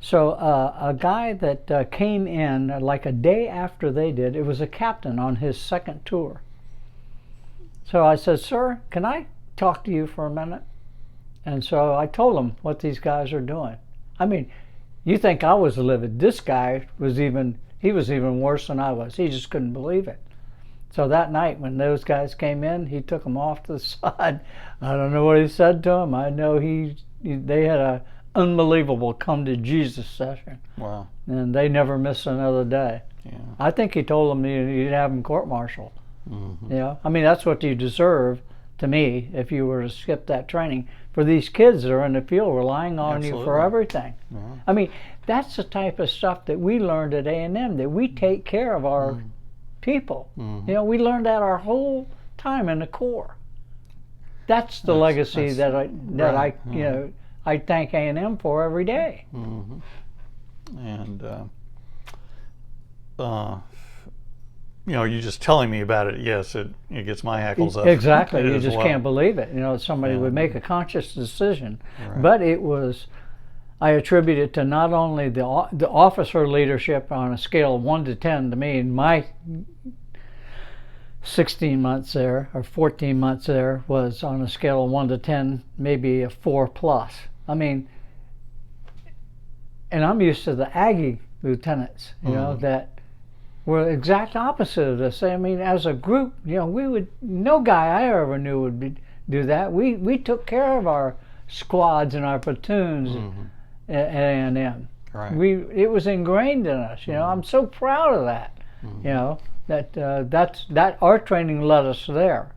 Speaker 2: So a guy that came in like a day after they did, it was a captain on his second tour. So I said, "Sir, can I talk to you for a minute?" And so I told him what these guys are doing. I mean, you think I was livid. This guy was even worse than I was. He just couldn't believe it. So that night when those guys came in, he took them off to the side. I don't know what he said to them. I know they had a unbelievable come to Jesus session.
Speaker 1: Wow.
Speaker 2: And they never missed another day.
Speaker 1: Yeah.
Speaker 2: I think he told them you'd have them court-martialed. I mean, that's what you deserve, to me if you were to skip that training for these kids that are in the field relying on you for everything. I mean, that's the type of stuff that we learned at A&M, that we take care of our people. You know, we learned that our whole time in the Corps. That's the legacy that I you know, I thank A&M for every day.
Speaker 1: And you know, you just telling me about it, yes, it gets my hackles up.
Speaker 2: Exactly. You just can't believe it. You know, somebody would make a conscious decision. But it was, I attribute it to not only the officer leadership on a scale of 1 to 10 to me. In my 16 months there, or 14 months there, was on a scale of 1 to 10, maybe a 4+. I mean, and I'm used to the Aggie lieutenants, you know, that were the exact opposite of this. I mean, as a group, you know, no guy I ever knew would do that. We took care of our squads and our platoons at A&M. It was ingrained in us, you know. I'm so proud of that, you know, that our training led us there.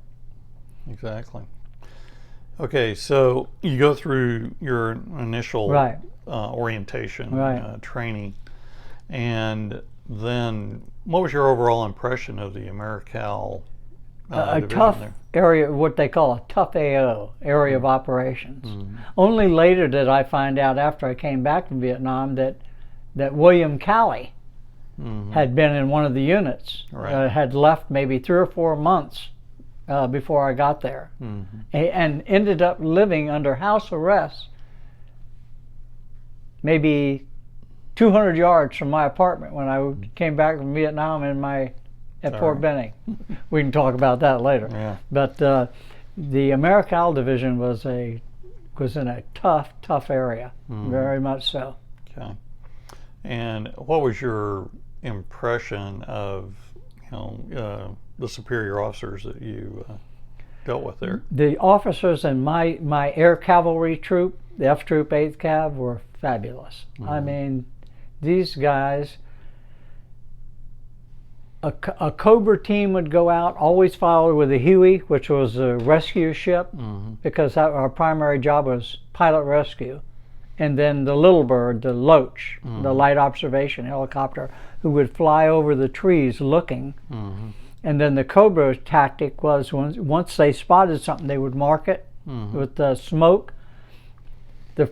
Speaker 1: Exactly. Okay, so you go through your initial orientation training, and then what was your overall impression of the AmeriCal
Speaker 2: a
Speaker 1: division
Speaker 2: tough
Speaker 1: there?
Speaker 2: area, what they call a tough AO, area of operations. Only later did I find out, after I came back from Vietnam, that William Calley had been in one of the units, had left maybe 3 or 4 months before I got there, and ended up living under house arrest maybe 200 yards from my apartment when I came back from Vietnam at Fort Benning. We can talk about that later. But the AmeriCal division was in a tough area, very much so.
Speaker 1: Okay. And what was your impression of, you know, the superior officers that you dealt with there?
Speaker 2: The officers in my air cavalry troop, the F Troop 8th Cav, were fabulous. I mean, these guys, a Cobra team would go out, always followed with a Huey, which was a rescue ship, because our primary job was pilot rescue. And then the Little Bird, the Loach, the light observation helicopter, who would fly over the trees looking. And then the Cobra tactic was, once they spotted something, they would mark it with smoke. The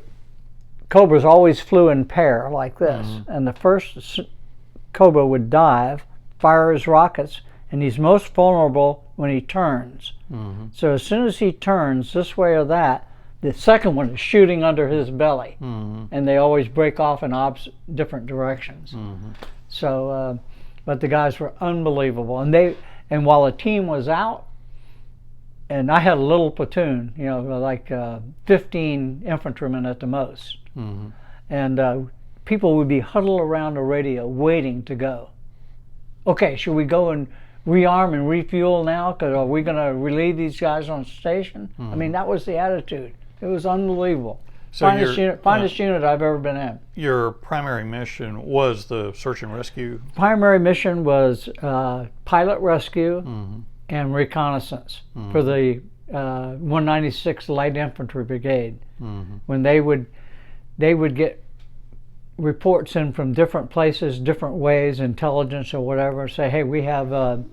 Speaker 2: Cobras always flew in pair like this, and the first Cobra would dive, fire his rockets, and he's most vulnerable when he turns. So as soon as he turns this way or that, the second one is shooting under his belly, and they always break off in different directions. So, but the guys were unbelievable, and while the team was out, and I had a little platoon, you know, like 15 infantrymen at the most, and people would be huddled around the radio waiting to go. Okay, should we go and rearm and refuel now? Because are we going to relieve these guys on station? I mean, that was the attitude. It was unbelievable. So finest unit I've ever been in.
Speaker 1: Your primary mission was the search and rescue?
Speaker 2: Primary mission was pilot rescue and reconnaissance for the 196th Light Infantry Brigade. When they would get reports in from different places, different ways, intelligence or whatever, say, hey, we have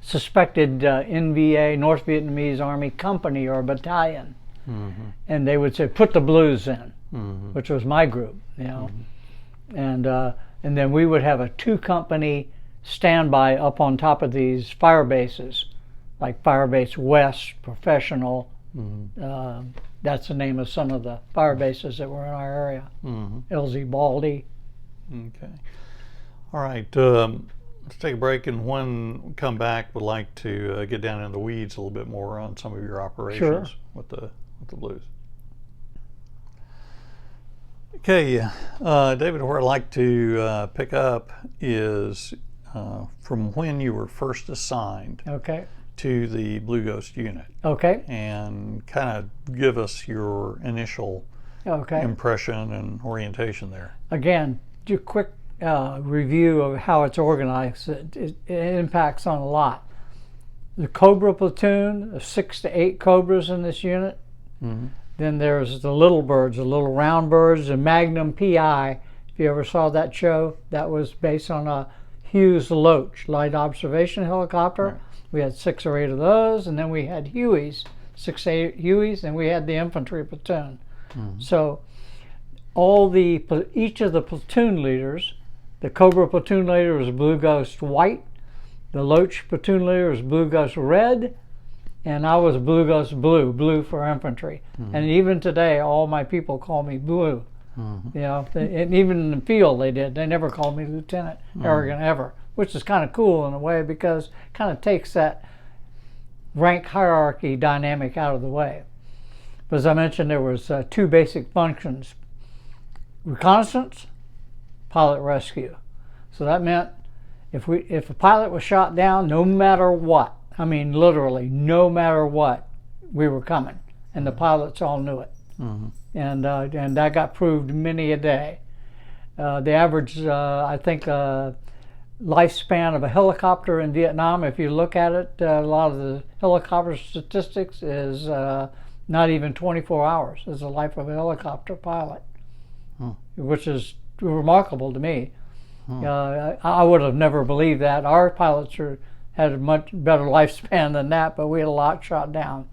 Speaker 2: suspected NVA, North Vietnamese Army company or battalion. And they would say, put the blues in, which was my group, you know. And then we would have a 2-company standby up on top of these fire bases, like Fire Base West, Professional. That's the name of some of the fire bases that were in our area. LZ Baldy.
Speaker 1: Okay. All right. Let's take a break, and when we come back, we'd like to get down in the weeds a little bit more on some of your operations with the blues. Okay, David, where I'd like to pick up is from when you were first assigned to the Blue Ghost unit. And kind of give us your initial impression and orientation there.
Speaker 2: Again, do a quick review of how it's organized. It impacts on a lot. the Cobra platoon, 6 to 8 Cobras in this unit.
Speaker 1: Mm-hmm.
Speaker 2: Then there's the little birds, the little round birds, the Magnum PI. If you ever saw that show, that was based on a Hughes Loach light observation helicopter.
Speaker 1: Right.
Speaker 2: We had 6 or 8 of those, and then we had Hueys, 6 to 8 Hueys, and we had the infantry platoon.
Speaker 1: Mm-hmm.
Speaker 2: So each of the platoon leaders, the Cobra platoon leader was Blue Ghost White, the Loach platoon leader was Blue Ghost Red, and I was Blue Ghost Blue, blue for infantry. Mm-hmm. And even today, all my people call me Blue. Mm-hmm. You know, and even in the field they did. They never called me Lieutenant Harrigan ever, which is kind of cool in a way because it kind of takes that rank hierarchy dynamic out of the way. But as I mentioned, there was 2 basic functions: reconnaissance, pilot rescue. So that meant if a pilot was shot down, no matter what, I mean literally no matter what, we were coming, and the pilots all knew it. Mm-hmm. And that got proved many a day. The average, I think, lifespan of a helicopter in Vietnam, if you look at it, a lot of the helicopter statistics is not even 24 hours is the life of a helicopter pilot, which is remarkable to me. I would have never believed that. Our pilots had a much better lifespan than that, but we had a lot shot down.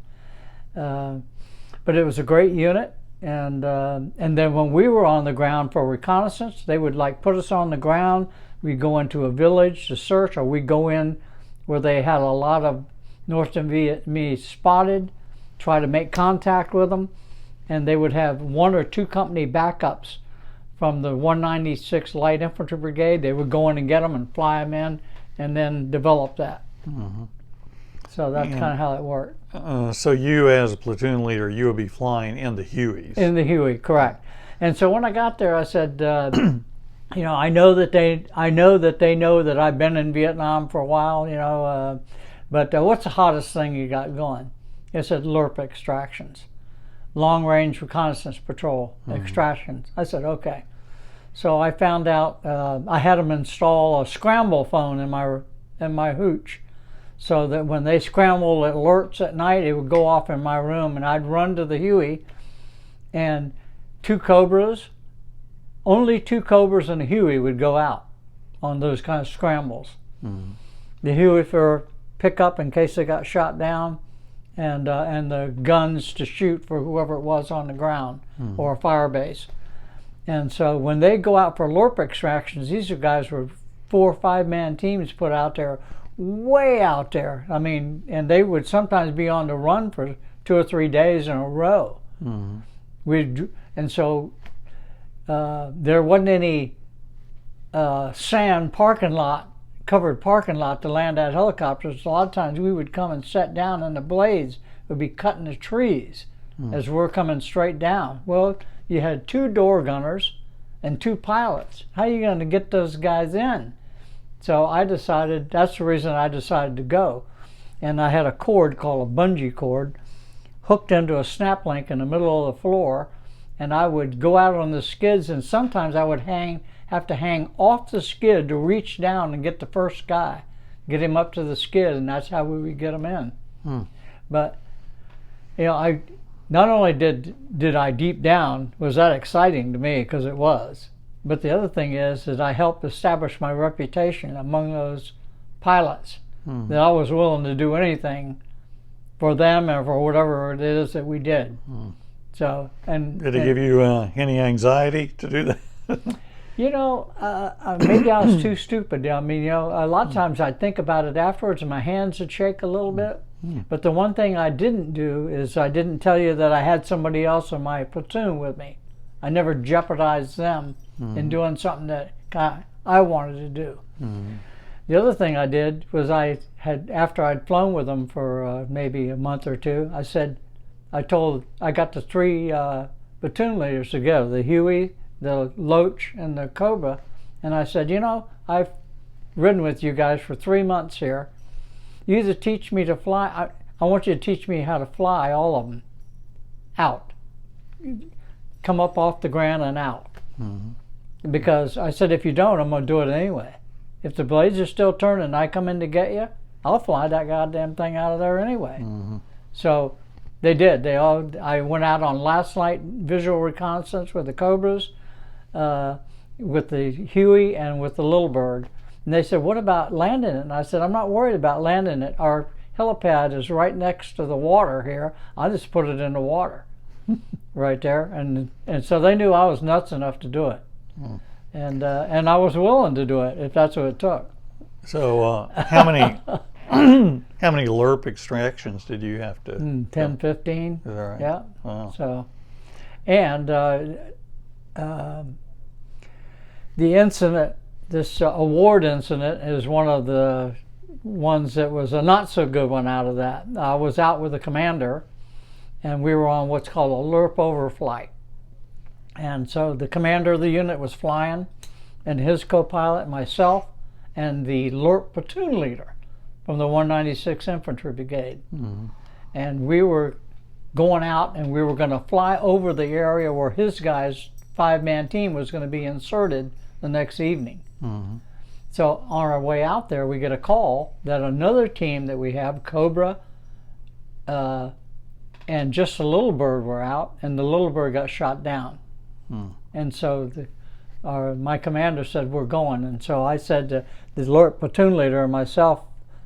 Speaker 2: But it was a great unit, and then when we were on the ground for reconnaissance, they would like put us on the ground. We'd go into a village to search, or we'd go in where they had a lot of North Vietnamese spotted, try to make contact with them, and they would have 1 or 2 company backups from the 196th Light Infantry Brigade. They would go in and get them and fly them in, and then develop that. Mm-hmm. So that's kind of how it worked.
Speaker 1: So you, as a platoon leader, you would be flying in the Hueys.
Speaker 2: In the Huey, correct. And so when I got there, I said, you know, I know that they know that I've been in Vietnam for a while, you know, but what's the hottest thing you got going? It said LRP extractions, long range reconnaissance patrol extractions. I said, okay. So I found out I had them install a scramble phone in my hooch, so that when they scrambled alerts at night, it would go off in my room, and I'd run to the Huey, and 2 Cobras, only 2 Cobras and a Huey would go out on those kind of scrambles. Mm-hmm. The Huey for pickup in case they got shot down, and the guns to shoot for whoever it was on the ground or a fire base. And so when they go out for LRP extractions, these guys were 4 or 5 man teams put out there, way out there. I mean, and they would sometimes be on the run for 2 or 3 days in a row. Mm-hmm. And so there wasn't any sand covered parking lot to land at helicopters. A lot of times we would come and set down, and the blades would be cutting the trees as we're coming straight down. Well, you had 2 door gunners and 2 pilots. How are you going to get those guys in? So I decided, that's the reason I decided to go. And I had a cord called a bungee cord hooked into a snap link in the middle of the floor, and I would go out on the skids, and sometimes I would have to hang off the skid to reach down and get the first guy, get him up to the skid, and that's how we would get him in. But, you know, I not only did I deep down, was that exciting to me, because it was, but the other thing is that I helped establish my reputation among those pilots, that I was willing to do anything for them or for whatever it is that we did. So, did
Speaker 1: it give you any anxiety to do that?
Speaker 2: You know, maybe I was too stupid. I mean, you know, a lot of times I'd think about it afterwards and my hands would shake a little bit. But the one thing I didn't do is I didn't tell you that I had somebody else in my platoon with me. I never jeopardized them in doing something that I wanted to do. The other thing I did was after I'd flown with them for maybe a month or 2, I got the 3 platoon leaders together, the Huey, the Loach, and the Cobra, and I said, you know, I've ridden with you guys for 3 months here. You either teach me to fly, I want you to teach me how to fly all of them out. Come up off the ground and out. Because I said, if you don't, I'm going to do it anyway. If the blades are still turning and I come in to get you, I'll fly that goddamn thing out of there anyway.
Speaker 1: Mm-hmm.
Speaker 2: So they did. I went out on last night visual reconnaissance with the Cobras, with the Huey, and with the Little Bird. And they said, what about landing it? And I said, I'm not worried about landing it. Our helipad is right next to the water here. I'll just put it in the water right there. And so they knew I was nuts enough to do it. Mm. And I was willing to do it if that's what it took.
Speaker 1: So how many how many LERP extractions did you have to
Speaker 2: 10, 15.
Speaker 1: Is that right?
Speaker 2: Yeah.
Speaker 1: Wow.
Speaker 2: So, and the incident, this award incident, is one of the ones that was a not so good one out of that. I was out with the commander, and we were on what's called a LERP overflight. And so the commander of the unit was flying, and his co-pilot, myself, and the LERP platoon leader from the 196th Infantry Brigade. Mm-hmm. And we were going out, and we were going to fly over the area where his guys' 5-man team was going to be inserted the next evening. Mm-hmm. So on our way out there, we get a call that another team that we have, Cobra, and just the Little Bird were out, and the Little Bird got shot down. And so my commander said, we're going. And so I said to the LERP platoon leader and myself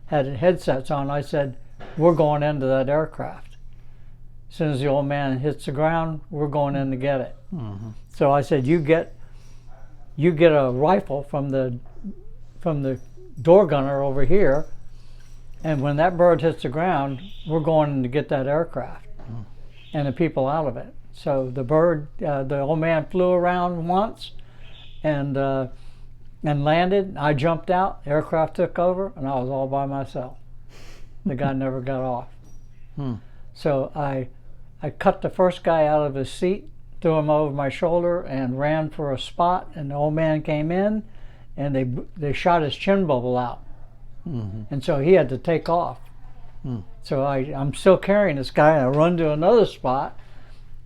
Speaker 2: had headsets on. I said, we're going into that aircraft. As soon as the old man hits the ground, we're going in to get it. Mm-hmm. So I said, you get a rifle from the door gunner over here, and when that bird hits the ground, we're going in to get that aircraft and the people out of it. So the bird, the old man flew around once and landed. I jumped out, the aircraft took over, and I was all by myself. The guy never got off. So I cut the first guy out of his seat, threw him over my shoulder, and ran for a spot, and the old man came in, and they shot his chin bubble out. Mm-hmm. And so he had to take off. So I'm still carrying this guy, and I run to another spot,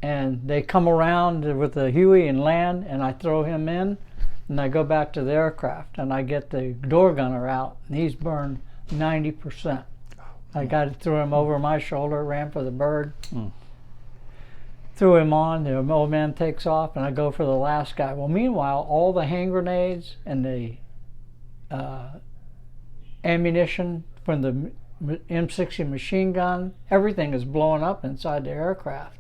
Speaker 2: and they come around with the Huey and land, and I throw him in, and I go back to the aircraft, and I get the door gunner out, and he's burned 90%. I threw him over my shoulder, ran for the bird, threw him on, the old man takes off, and I go for the last guy. Well, meanwhile, all the hand grenades and the ammunition from the M60 machine gun, everything is blowing up inside the aircraft.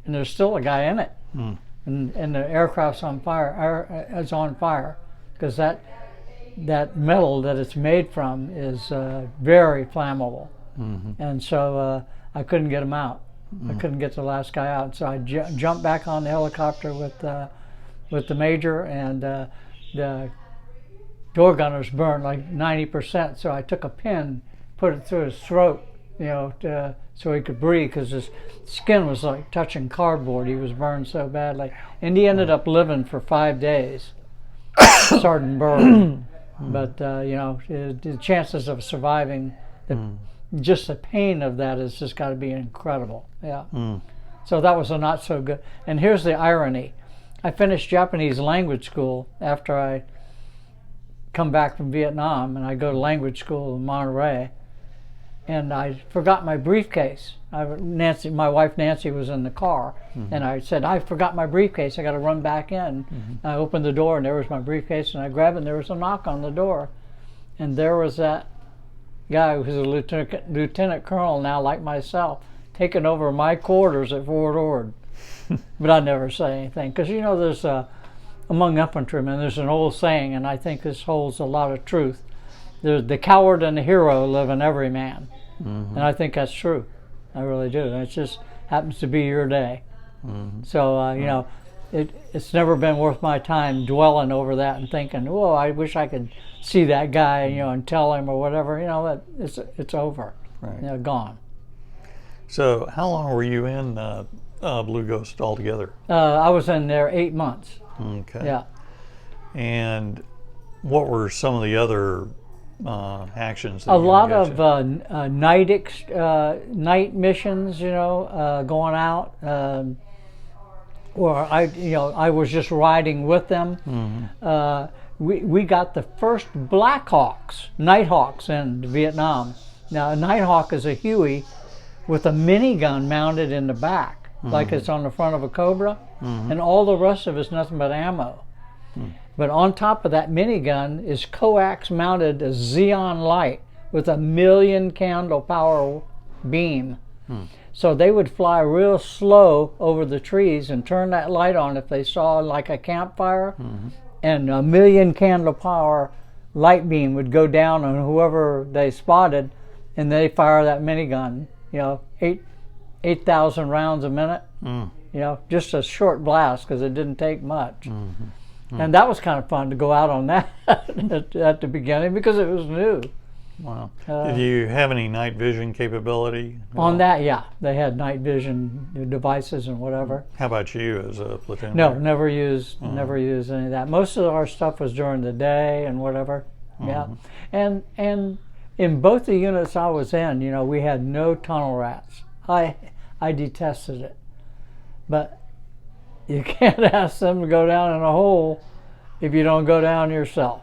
Speaker 2: And there's still a guy in it. And the aircraft's on fire, it's on fire, because that metal that it's made from is very flammable. Mm-hmm. And so I couldn't get him out. I couldn't get the last guy out. So I jumped back on the helicopter with the major, and the door gunners burned like 90%. So I took a pin, put it through his throat, so he could breathe, because his skin was like touching cardboard. He was burned so badly. And he ended up living for 5 days, Sergeant Burr. But, the chances of surviving, just the pain of that has just got to be incredible. Yeah. So that was a not so good. And here's the irony. I finished Japanese language school after I come back from Vietnam, and I go to language school in Monterey. And I forgot my briefcase. My wife Nancy was in the car, and I said, I forgot my briefcase. I got to run back in. I opened the door, and there was my briefcase, and I grabbed it, and there was a knock on the door. And there was that guy who was a lieutenant colonel now, like myself, taking over my quarters at Fort Ord. But I never say anything, because there's among infantrymen, there's an old saying, and I think this holds a lot of truth. There's the coward and the hero live in every man. And I think that's true. I really do. And it just happens to be your day. So, it's never been worth my time dwelling over that and thinking, oh, I wish I could see that guy, and tell him or whatever. It's over. Right. Gone.
Speaker 1: So how long were you in Blue Ghost altogether?
Speaker 2: I was in there 8 months.
Speaker 1: Okay.
Speaker 2: Yeah.
Speaker 1: And what were some of the other actions? That
Speaker 2: a lot of night missions, going out, or I was just riding with them. we got the first Blackhawks, Nighthawks in Vietnam. Now, a Nighthawk is a Huey with a minigun mounted in the back, like it's on the front of a Cobra, and all the rest of it's nothing but ammo. But on top of that minigun is coax mounted a xenon light with a 1,000,000 candle power beam. So they would fly real slow over the trees and turn that light on if they saw like a campfire, and a 1,000,000 candle power light beam would go down on whoever they spotted, and they fire that minigun, 8,000 rounds a minute, just a short blast because it didn't take much. And that was kind of fun to go out on that at the beginning because it was new.
Speaker 1: Wow. Did you have any night vision capability?
Speaker 2: On that, yeah. They had night vision devices and whatever.
Speaker 1: How about you as a platoon?
Speaker 2: No, never used any of that. Most of our stuff was during the day and whatever. Yeah. And in both the units I was in, we had no tunnel rats. I detested it. But you can't ask them to go down in a hole if you don't go down yourself.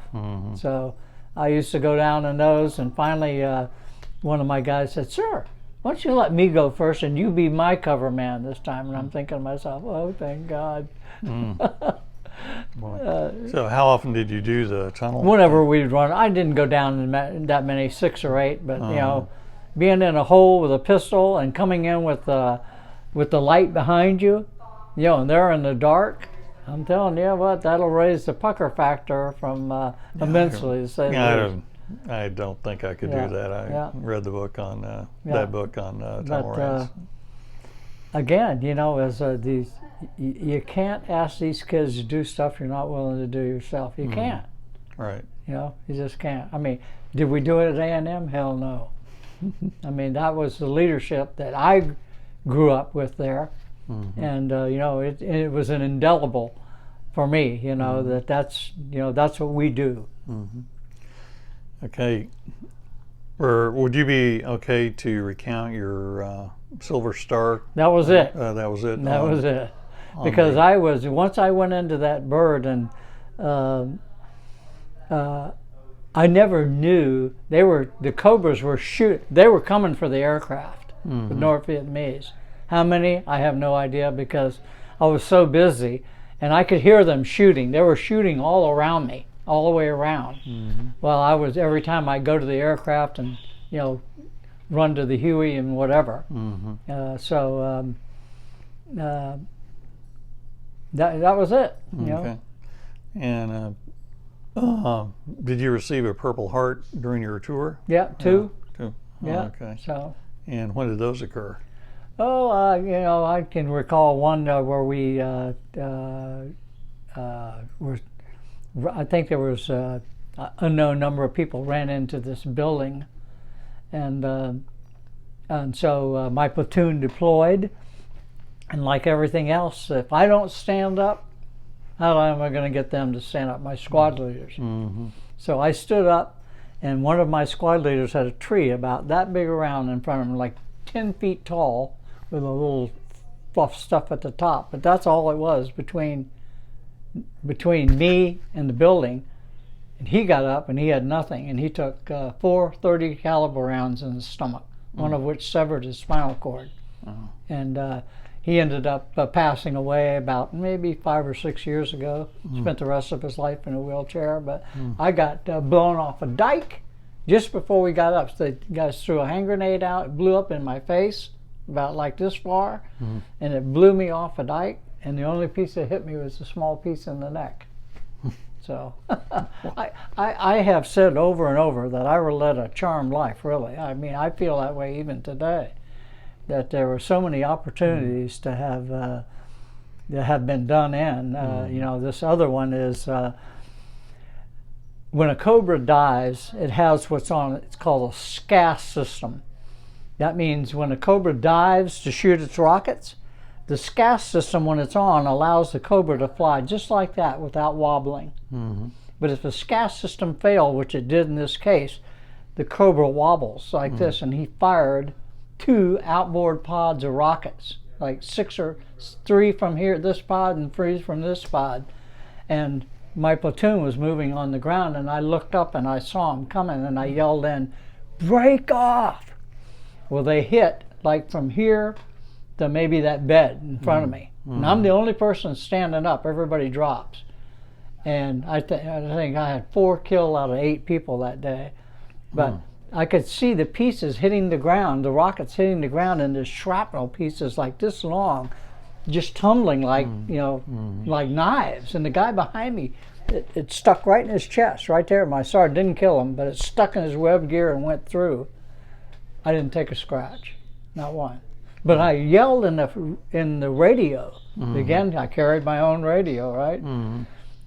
Speaker 2: So I used to go down in those, and finally one of my guys said, "Sir, why don't you let me go first and you be my cover man this time?" And I'm thinking to myself, oh, thank God.
Speaker 1: So how often did you do the tunnel?
Speaker 2: Whenever we'd run. I didn't go down in that many, 6 or 8, but being in a hole with a pistol and coming in with the light behind you, and they're in the dark, I'm telling you what, that'll raise the pucker factor from immensely. To say
Speaker 1: I don't think I could do that. I read the book on that book on tunnel rats.
Speaker 2: Again, as these, you can't ask these kids to do stuff you're not willing to do yourself. You can't.
Speaker 1: Right.
Speaker 2: You just can't. I mean, did we do it at A&M? Hell no. I mean, that was the leadership that I grew up with there. And it was an indelible for me, that's what we do.
Speaker 1: Okay. Or would you be okay to recount your Silver Star?
Speaker 2: That was it.
Speaker 1: That was it.
Speaker 2: That was it. Because once I went into that bird, and I never knew the Cobras were they were coming for the aircraft, the North Vietnamese. How many? I have no idea because I was so busy, and I could hear them shooting. They were shooting all around me, all the way around. Well, every time I go to the aircraft and run to the Huey and whatever. That was it.
Speaker 1: Okay. And did you receive a Purple Heart during your tour?
Speaker 2: Yeah, 2.
Speaker 1: 2.
Speaker 2: Yeah.
Speaker 1: Okay.
Speaker 2: So.
Speaker 1: And when did those occur?
Speaker 2: Oh, I can recall one where we I think there was an unknown number of people ran into this building, and so my platoon deployed, and like everything else, if I don't stand up, how am I going to get them to stand up? My squad leaders. So I stood up, and one of my squad leaders had a tree about that big around in front of him, like 10 feet tall, with a little fluff stuff at the top, but that's all it was between me and the building. And he got up and he had nothing, and he took 4 .30 caliber rounds in his stomach, one of which severed his spinal cord. And he ended up passing away about maybe 5 or 6 years ago. Spent the rest of his life in a wheelchair, but I got blown off a dike just before we got up. So the guys threw a hand grenade out, it blew up in my face about like this far, and it blew me off a dike, and the only piece that hit me was a small piece in the neck. So I have said over and over that I led a charmed life, really. I mean, I feel that way even today, that there were so many opportunities to have that have been done in. This other one is when a Cobra dives, it has it's called a SCAS system. That means when a Cobra dives to shoot its rockets, the SCAS system, when it's on, allows the Cobra to fly just like that without wobbling. But if the SCAS system failed, which it did in this case, the Cobra wobbles like this, and he fired 2 outboard pods of rockets, like 3 from here, this pod, and 3 from this pod. And my platoon was moving on the ground, and I looked up and I saw them coming, and I yelled in, "Break off!" Well, they hit like from here to maybe that bed in front of me. And I'm the only person standing up. Everybody drops. And I think I had 4 killed out of 8 people that day. But I could see the pieces hitting the ground, the rockets hitting the ground, and the shrapnel pieces like this long, just tumbling like, like knives. And the guy behind me, it stuck right in his chest, right there. My sergeant didn't kill him, but it stuck in his web gear and went through. I didn't take a scratch, not one. But I yelled in the radio. Again, I carried my own radio, right?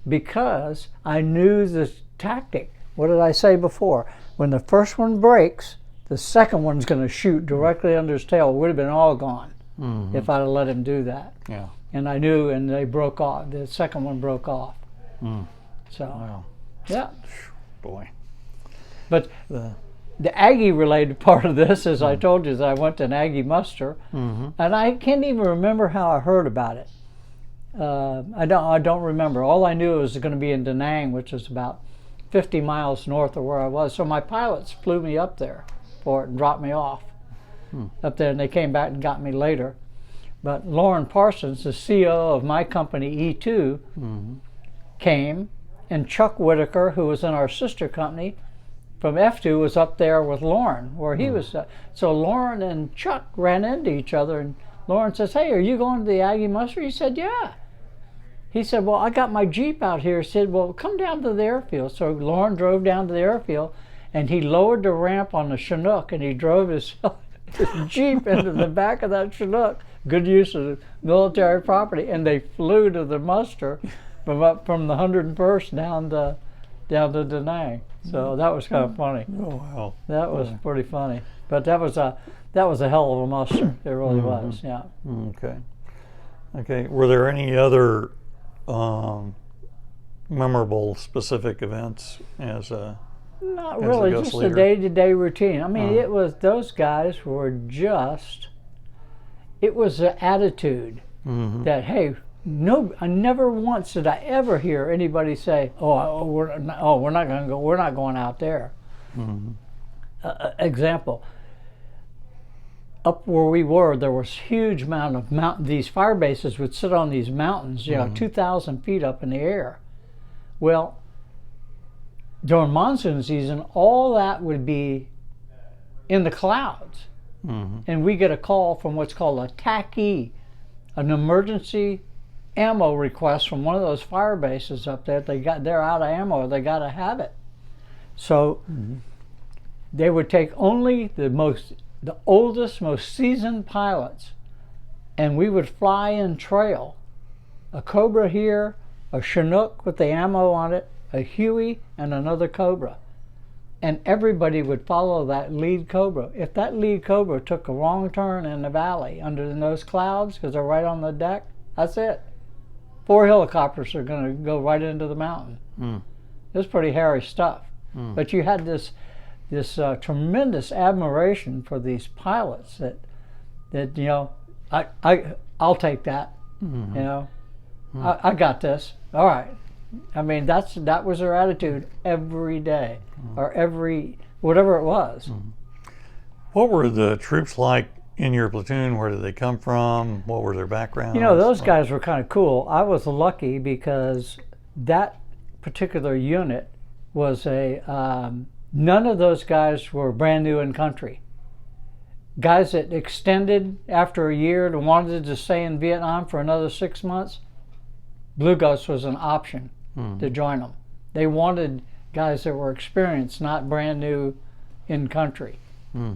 Speaker 2: Because I knew the tactic. What did I say before? When the first one breaks, the second one's going to shoot directly under his tail. It would have been all gone if I'd have let him do that.
Speaker 1: Yeah.
Speaker 2: And I knew, and they broke off. The second one broke off. So,
Speaker 1: Wow.
Speaker 2: yeah.
Speaker 1: Boy.
Speaker 2: But the Aggie-related part of this is I told you that I went to an Aggie muster, and I can't even remember how I heard about it. I don't remember. All I knew it was going to be in Da Nang, which is about 50 miles north of where I was. So my pilots flew me up there for it and dropped me off up there, and they came back and got me later. But Lauren Parsons, the CEO of my company, E2, came, and Chuck Whitaker, who was in our sister company from F2, was up there with Lauren, where he was. So Lauren and Chuck ran into each other, and Lauren says, "Hey, are you going to the Aggie muster?" He said, "Yeah." He said, "Well, I got my Jeep out here." He said, "Well, come down to the airfield." So Lauren drove down to the airfield, and he lowered the ramp on the Chinook, and he drove his Jeep into the back of that Chinook. Good use of military property. And they flew to the muster from the 101st down to Da Nang. So that was kind of funny.
Speaker 1: Oh, wow.
Speaker 2: That was pretty funny. But that was a hell of a muster. It really was. Yeah.
Speaker 1: Okay. Were there any other memorable specific events as a
Speaker 2: Not
Speaker 1: as
Speaker 2: really,
Speaker 1: a ghost
Speaker 2: just
Speaker 1: leader?
Speaker 2: the day-to-day routine. I mean, it was, those guys were just, it was the attitude that, hey, no, I never once did I ever hear anybody say, we're not going out there. Example, up where we were, there was huge amount of these fire bases would sit on these mountains, 2,000 feet up in the air. Well, during monsoon season, all that would be in the clouds. And we get a call from what's called a TAC-E, an emergency ammo request from one of those fire bases up there. They're out of ammo, they got to have it. So they would take only the oldest, most seasoned pilots, and we would fly in trail. A Cobra here, a Chinook with the ammo on it, a Huey, and another Cobra. And everybody would follow that lead Cobra. If that lead Cobra took a wrong turn in the valley under those clouds, because they're right on the deck, that's it. 4 helicopters are going to go right into the mountain. It was pretty hairy stuff. But you had this tremendous admiration for these pilots that I'll take that. I got this. All right. I mean, that was their attitude every day, or whatever it was.
Speaker 1: What were the troops like in your platoon? Where did they come from? What were their backgrounds?
Speaker 2: Those guys were kind of cool. I was lucky because that particular unit was none of those guys were brand new in country. Guys that extended after a year and wanted to stay in Vietnam for another 6 months, Blue Ghost was an option to join them. They wanted guys that were experienced, not brand new in country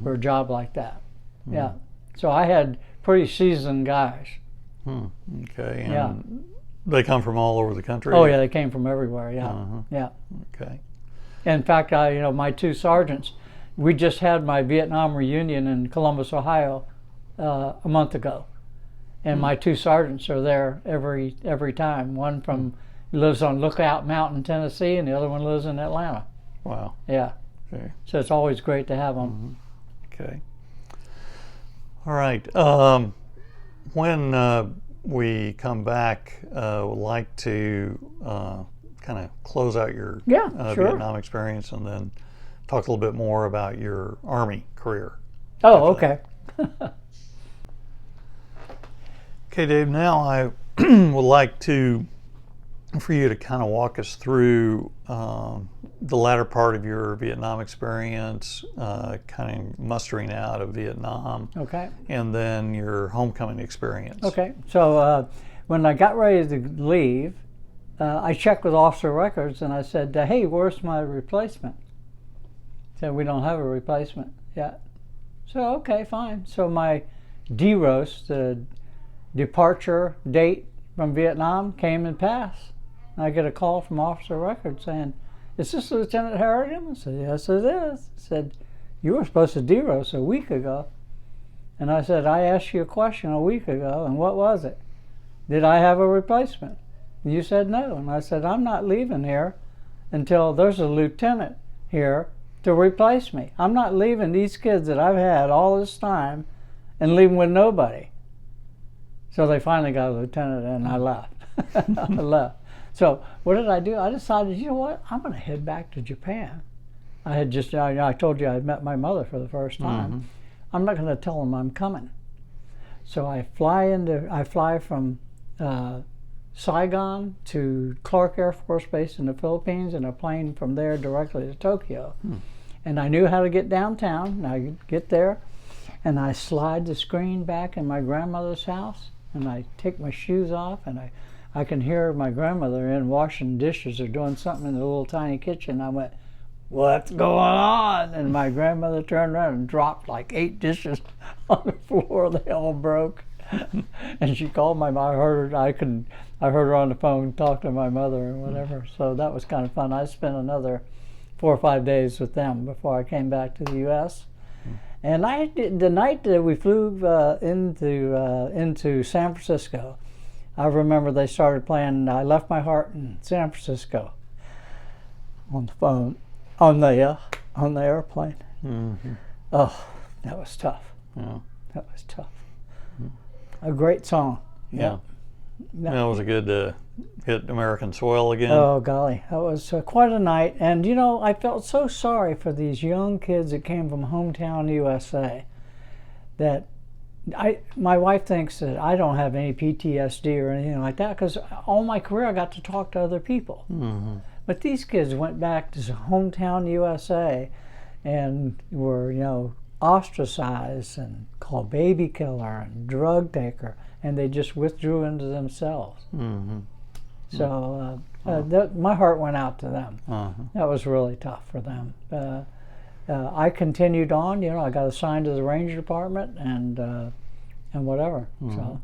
Speaker 2: for a job like that. Yeah. So I had pretty seasoned guys.
Speaker 1: Okay. And they come from all over the country?
Speaker 2: Oh, yeah, they came from everywhere, yeah. Yeah.
Speaker 1: Okay.
Speaker 2: In fact, my 2 sergeants, we just had my Vietnam reunion in Columbus, Ohio, a month ago. And my 2 sergeants are there every time. One lives on Lookout Mountain, Tennessee, and the other one lives in Atlanta.
Speaker 1: Wow.
Speaker 2: Yeah.
Speaker 1: Okay.
Speaker 2: So it's always great to have them.
Speaker 1: Okay. All right. When we come back, we'd like to kind of close out your
Speaker 2: Yeah, sure.
Speaker 1: Vietnam experience, and then talk a little bit more about your Army career.
Speaker 2: Oh, okay.
Speaker 1: Okay, Dave, now I would like for you to kind of walk us through the latter part of your Vietnam experience, kind of mustering out of Vietnam,
Speaker 2: Okay.
Speaker 1: and then your homecoming experience.
Speaker 2: Okay. So when I got ready to leave, I checked with officer records and I said, hey, where's my replacement? He said, we don't have a replacement yet. So, okay, fine. So my DROS, the departure date from Vietnam, came and passed. I get a call from officer records saying, is this Lieutenant Harrigan? I said, yes, it is. He said, you were supposed to DROS a week ago. And I said, I asked you a question a week ago, and what was it? Did I have a replacement? And you said no. And I said, I'm not leaving here until there's a lieutenant here to replace me. I'm not leaving these kids that I've had all this time and leaving with nobody. So they finally got a lieutenant, and I left. I left. So what did I do? I decided, you know what? I'm going to head back to Japan. I told you I had met my mother for the first time.
Speaker 1: Mm-hmm.
Speaker 2: I'm not going to tell them I'm coming. So I fly from Saigon to Clark Air Force Base in the Philippines, and a plane from there directly to Tokyo. And I knew how to get downtown. And I get there, and I slide the screen back in my grandmother's house, and I take my shoes off, and I can hear my grandmother in washing dishes or doing something in the little tiny kitchen. I went, what's going on? And my grandmother turned around and dropped like 8 dishes on the floor. They all broke. And she called my mom. I heard her on the phone talk to my mother and whatever. So that was kind of fun. I spent another 4 or 5 days with them before I came back to the U.S. And the night that we flew into San Francisco, I remember they started playing I Left My Heart in San Francisco on the phone, on the airplane.
Speaker 1: Mm-hmm.
Speaker 2: Oh, that was tough.
Speaker 1: Yeah.
Speaker 2: That was tough. A great song.
Speaker 1: Yeah. That was a good hit American soil again.
Speaker 2: Oh, golly. That was quite a night. And, you know, I felt so sorry for these young kids that came from hometown USA that my wife thinks that I don't have any PTSD or anything like that because all my career I got to talk to other people.
Speaker 1: Mm-hmm.
Speaker 2: But these kids went back to hometown USA and were, you know, ostracized and called baby killer and drug taker, and they just withdrew into themselves.
Speaker 1: Mm-hmm.
Speaker 2: So my heart went out to them.
Speaker 1: Uh-huh.
Speaker 2: That was really tough for them. I continued on. You know, I got assigned to the Ranger Department and whatever.
Speaker 1: Mm-hmm.
Speaker 2: So.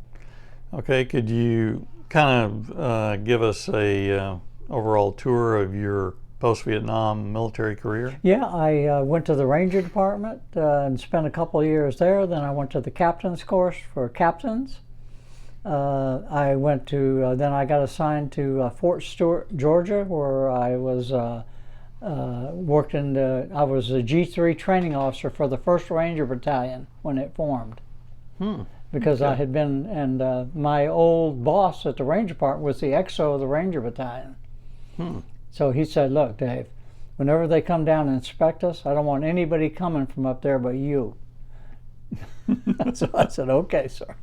Speaker 1: Okay, could you kind of give us a overall tour of your post-Vietnam military career?
Speaker 2: Yeah, I went to the Ranger Department and spent a couple of years there. Then I went to the captain's course for captains. I went to, then I got assigned to Fort Stewart, Georgia, where I was worked in I was a G3 training officer for the 1st Ranger Battalion when it formed. Because I had been, and my old boss at the Ranger Department was the XO of the Ranger Battalion. So he said, look, Dave, whenever they come down and inspect us, I don't want anybody coming from up there but you. So I said, okay, sir.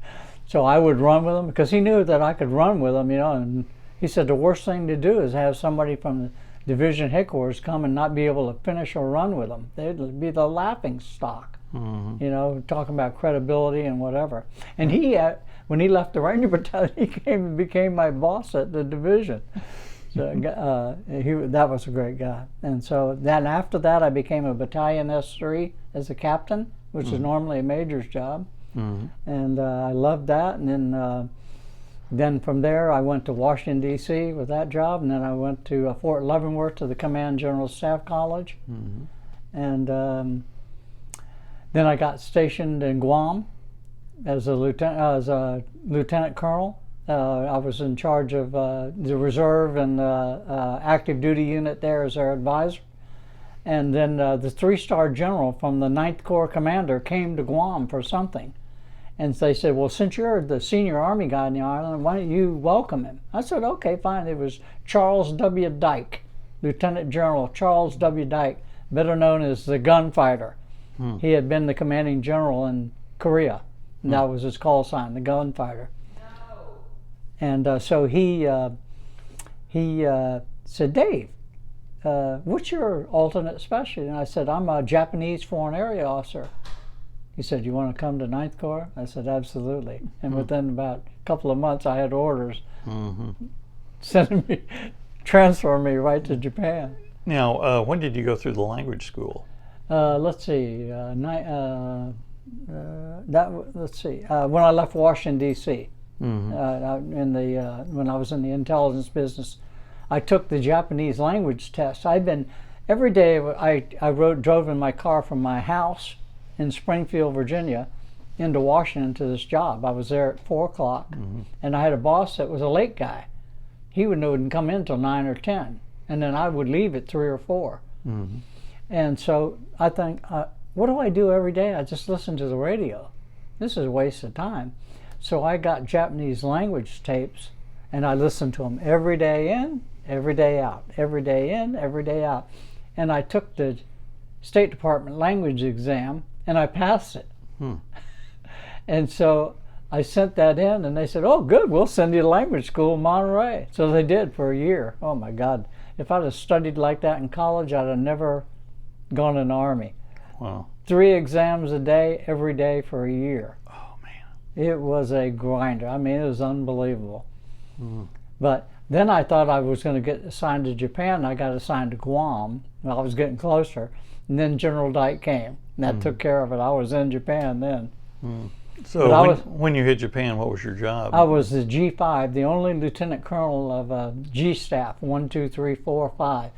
Speaker 2: So I would run with them because he knew that I could run with them, you know, and he said the worst thing to do is have somebody from the division headquarters come and not be able to finish a run with them. They'd be the laughing stock, you know, talking about credibility and whatever. And he, when he left the Ranger Battalion, he came and became my boss at the division. So that was a great guy. And so then after that, I became a battalion S3 as a captain, which is normally a major's job. And I loved that. And then from there, I went to Washington, D.C. with that job. And then I went to Fort Leavenworth to the Command General Staff College. And then I got stationed in Guam as a lieutenant colonel. I was in charge of the reserve and active duty unit there as their advisor. And then the 3-star general from the 9th Corps commander came to Guam for something. And they said, well, since you're the senior Army guy in the island, why don't you welcome him? I said, okay, fine. It was Charles W. Dyke, Lieutenant General Charles W. Dyke, better known as the gunfighter. He had been the commanding general in Korea. And that was his call sign, the gunfighter. And so he said, Dave, what's your alternate specialty? And I said, I'm a Japanese Foreign Area Officer. He said, you want to come to Ninth Corps? I said, absolutely. And within about a couple of months, I had orders sending me, transferring me right to Japan.
Speaker 1: Now, when did you go through the language school?
Speaker 2: Let's see, when I left Washington, D.C., when I was in the intelligence business, I took the Japanese language test. Every day I drove in my car from my house in Springfield, Virginia, into Washington to this job. I was there at 4 o'clock, and I had a boss that was a late guy. He wouldn't come in till 9 or 10, and then I would leave at 3 or 4. And so I think, what do I do every day? I just listen to the radio. This is a waste of time. So I got Japanese language tapes, and I listened to them every day in, every day out, every day in, every day out. And I took the State Department language exam, and I passed it. And so I sent that in, and they said, oh, good, we'll send you to language school in Monterey. So they did for a year. Oh, my God. If I'd have studied like that in college, I'd have never gone in the Army.
Speaker 1: Wow.
Speaker 2: 3 exams a day, every day for a year.
Speaker 1: Oh, man.
Speaker 2: It was a grinder. I mean, it was unbelievable. But then I thought I was going to get assigned to Japan. I got assigned to Guam. Well, I was getting closer. And then General Dyke came, and that took care of it. I was in Japan then.
Speaker 1: So when you hit Japan, what was your job?
Speaker 2: I was the G5, the only lieutenant colonel of G staff, 1, 2, 3, 4, 5.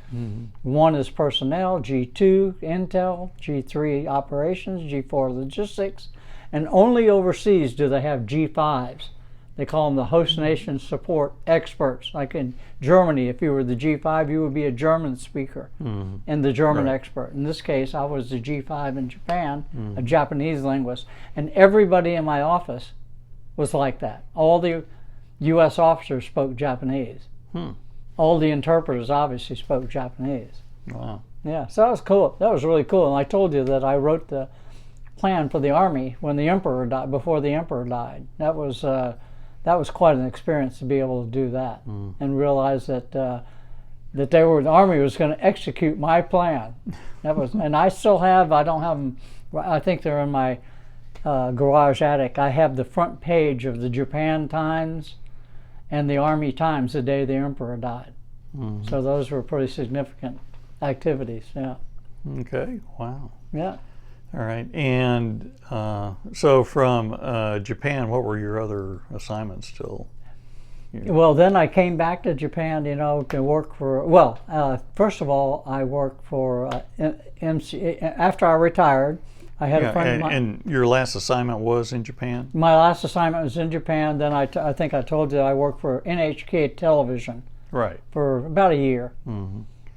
Speaker 2: 1 is personnel, G2 intel, G3 operations, G4 logistics, and only overseas do they have G5s. They call them the host nation support experts. Like in Germany, if you were the G5, you would be a German speaker and the German expert. In this case, I was the G5 in Japan, a Japanese linguist. And everybody in my office was like that. All the U.S. officers spoke Japanese. All the interpreters obviously spoke Japanese.
Speaker 1: Wow.
Speaker 2: Yeah, so that was cool. That was really cool. And I told you that I wrote the plan for the Army when the Emperor died, before the Emperor died. That was quite an experience to be able to do that and realize that the Army was going to execute my plan. And I still have. I don't have them. I think they're in my garage attic. I have the front page of the Japan Times and the Army Times the day the Emperor died. So those were pretty significant activities. Yeah.
Speaker 1: Okay. Wow.
Speaker 2: Yeah.
Speaker 1: All right. And so from Japan, what were your other assignments till?
Speaker 2: Well, then I came back to Japan, to work for, first of all, I worked for MC. After I retired, I had a friend of mine.
Speaker 1: And your last assignment was in Japan?
Speaker 2: My last assignment was in Japan. Then I think I told you I worked for NHK Television.
Speaker 1: Right.
Speaker 2: For about a year.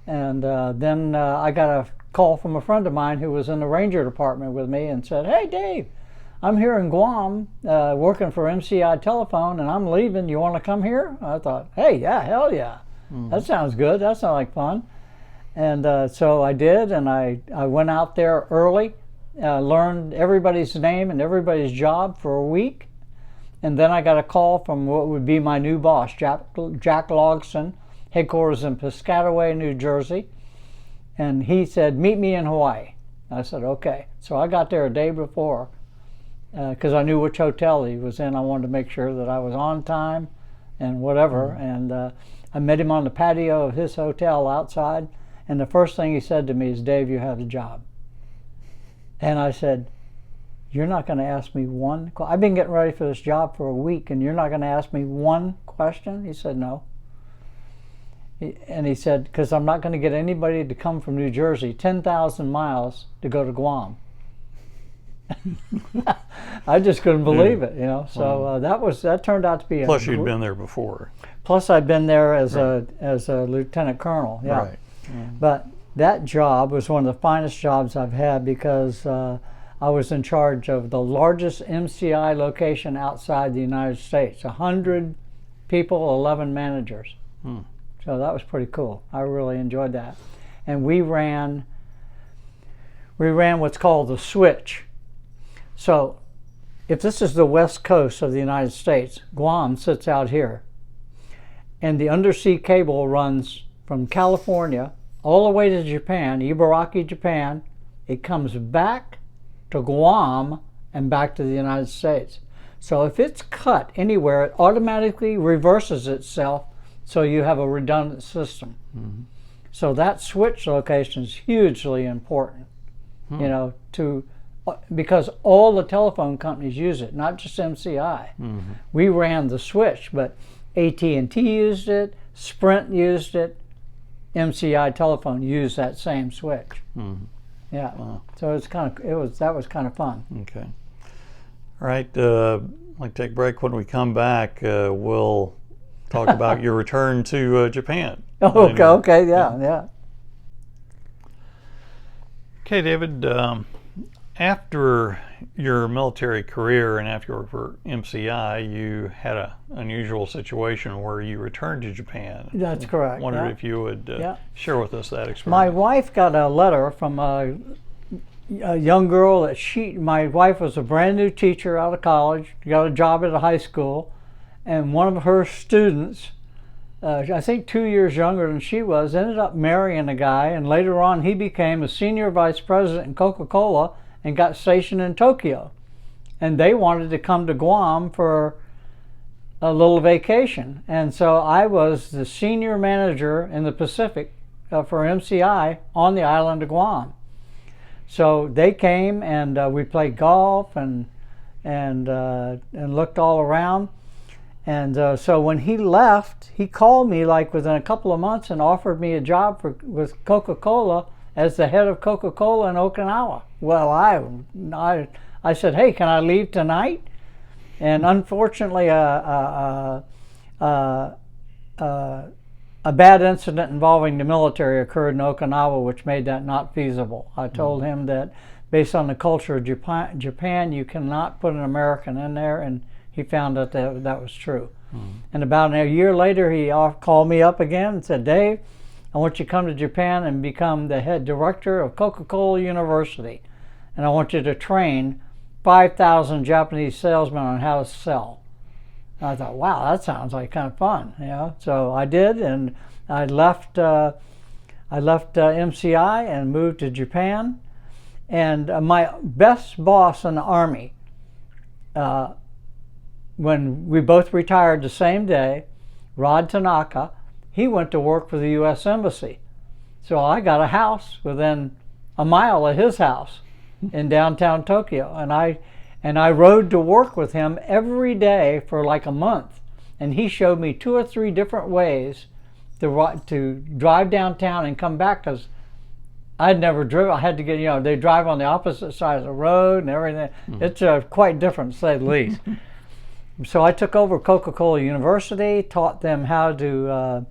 Speaker 2: And then I got a call from a friend of mine who was in the Ranger Department with me and said, hey, Dave, I'm here in Guam working for MCI Telephone, and I'm leaving. You want to come here? I thought, hey, yeah, hell yeah. That sounds good. That sounds like fun. And so I did, and I went out there early, learned everybody's name and everybody's job for a week. And then I got a call from what would be my new boss, Jack Logson, headquarters in Piscataway, New Jersey. And he said, meet me in Hawaii. I said, okay. So I got there a day before because I knew which hotel he was in. I wanted to make sure that I was on time and whatever. And I met him on the patio of his hotel outside. And the first thing he said to me is, Dave, you have the job. And I said, you're not going to ask me one question? I've been getting ready for this job for a week, and you're not going to ask me one question? He said, no. And he said, because I'm not going to get anybody to come from New Jersey 10,000 miles to go to Guam. I just couldn't believe it, So that turned out to be
Speaker 1: Plus you'd been there before.
Speaker 2: Plus I'd been there as a lieutenant colonel. Yeah.
Speaker 1: Right.
Speaker 2: But that job was one of the finest jobs I've had because I was in charge of the largest MCI location outside the United States. 100 people, 11 managers. So that was pretty cool. I really enjoyed that. And we ran what's called the switch. So if this is the west coast of the United States, Guam sits out here. And the undersea cable runs from California all the way to Japan, Ibaraki, Japan. It comes back to Guam and back to the United States. So if it's cut anywhere, it automatically reverses itself, so you have a redundant system. So that switch location is hugely important, you know, because all the telephone companies use it, not just MCI. We ran the switch, but AT&T used it, Sprint used it, MCI telephone used that same switch. Yeah.
Speaker 1: Wow.
Speaker 2: So that was kind of fun.
Speaker 1: Okay. All right. I'd like to take a break. When we come back, we'll talk about your return to Japan.
Speaker 2: Okay. Yeah.
Speaker 1: Okay, David. After your military career and after you worked for MCI, you had an unusual situation where you returned to Japan.
Speaker 2: That's correct.
Speaker 1: I wondered if you would share with us that experience.
Speaker 2: My wife got a letter from a young girl that my wife was a brand new teacher out of college, got a job at a high school, and one of her students, I think 2 years younger than she was, ended up marrying a guy, and later on he became a senior vice president in Coca-Cola and got stationed in Tokyo. And they wanted to come to Guam for a little vacation. And so I was the senior manager in the Pacific for MCI on the island of Guam. So they came and we played golf and looked all around. And so when he left, he called me like within a couple of months and offered me a job with Coca-Cola as the head of Coca-Cola in Okinawa. Well, I said, hey, can I leave tonight? And unfortunately, a bad incident involving the military occurred in Okinawa, which made that not feasible. I told him that based on the culture of Japan, you cannot put an American in there, and he found out that was true. And about a year later, he called me up again and said, Dave, I want you to come to Japan and become the head director of Coca-Cola University. And I want you to train 5,000 Japanese salesmen on how to sell. And I thought, wow, that sounds like kind of fun. So I did, and I left MCI and moved to Japan. And my best boss in the Army, when we both retired the same day, Rod Tanaka, he went to work for the U.S. Embassy. So I got a house within a mile of his house in downtown Tokyo. And I rode to work with him every day for like a month. And he showed me 2 or 3 different ways to drive downtown and come back, because I'd never driven. I had to get, they drive on the opposite side of the road and everything. It's quite different, to say the least. So I took over Coca-Cola University, taught them how to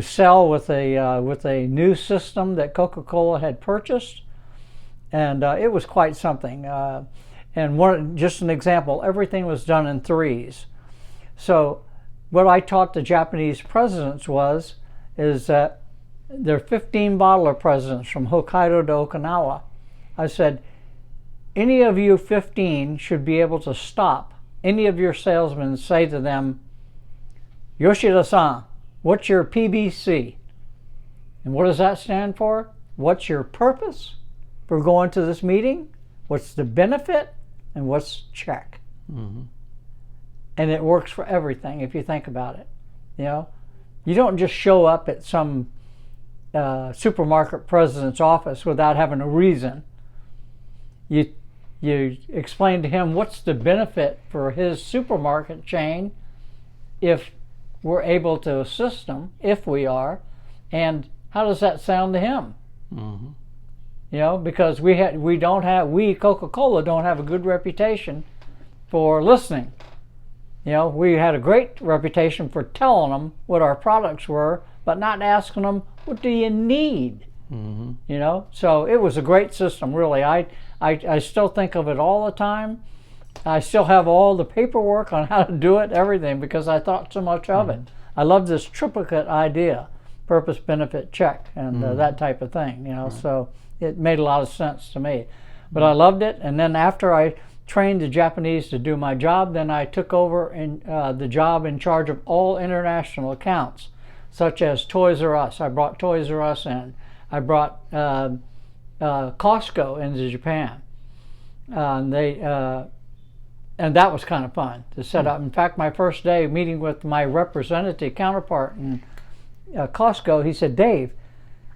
Speaker 2: sell with a new system that Coca-Cola had purchased, and it was quite something. And just an example, everything was done in threes. So what I taught the Japanese presidents is that they're 15 bottler presidents from Hokkaido to Okinawa. I said, any of you 15 should be able to stop any of your salesmen and say to them, Yoshida-san, what's your PBC? And what does that stand for? What's your purpose for going to this meeting? What's the benefit? And what's check? And it works for everything if you think about it. You don't just show up at some supermarket president's office without having a reason. You explain to him what's the benefit for his supermarket chain if we're able to assist him, if we are, and how does that sound to him? Because we Coca-Cola don't have a good reputation for listening. We had a great reputation for telling them what our products were, but not asking them, what do you need? So it was a great system, really. I still think of it all the time. I still have all the paperwork on how to do it, everything, because I thought so much of it. I love this triplicate idea, purpose, benefit, check, and that type of thing, you know, so it made a lot of sense to me. But I loved it, and then after I trained the Japanese to do my job, then I took over the job in charge of all international accounts, such as Toys R Us. I brought Toys R Us in. I brought Costco into Japan. And that was kind of fun to set up. In fact, my first day meeting with my representative counterpart in Costco, he said, "Dave,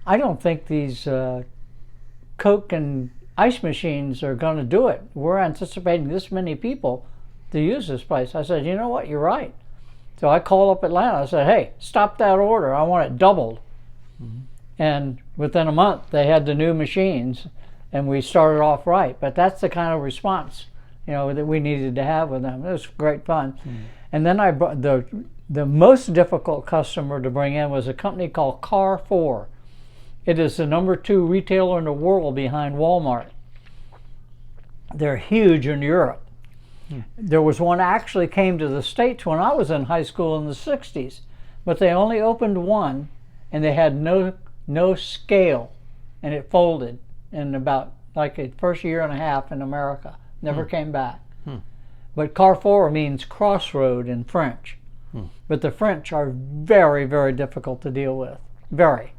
Speaker 2: I don't think these Coke and ice machines are going to do it. We're anticipating this many people to use this place." I said, "You know what? You're right." So I called up Atlanta. I said, "Hey, stop that order. I want it doubled." And within a month, they had the new machines, and we started off right. But that's the kind of response, you know, that we needed to have with them. It was great fun. And then I brought the most difficult customer to bring in was a company called Carrefour. It is the #2 retailer in the world behind Walmart. They're huge in Europe. There was one actually came to the States when I was in high school in the 60s, but they only opened one, and they had no scale, and it folded in about like the first year and a half in America. Never came back. But Carrefour means crossroad in French. But the French are very, very difficult to deal with. Very.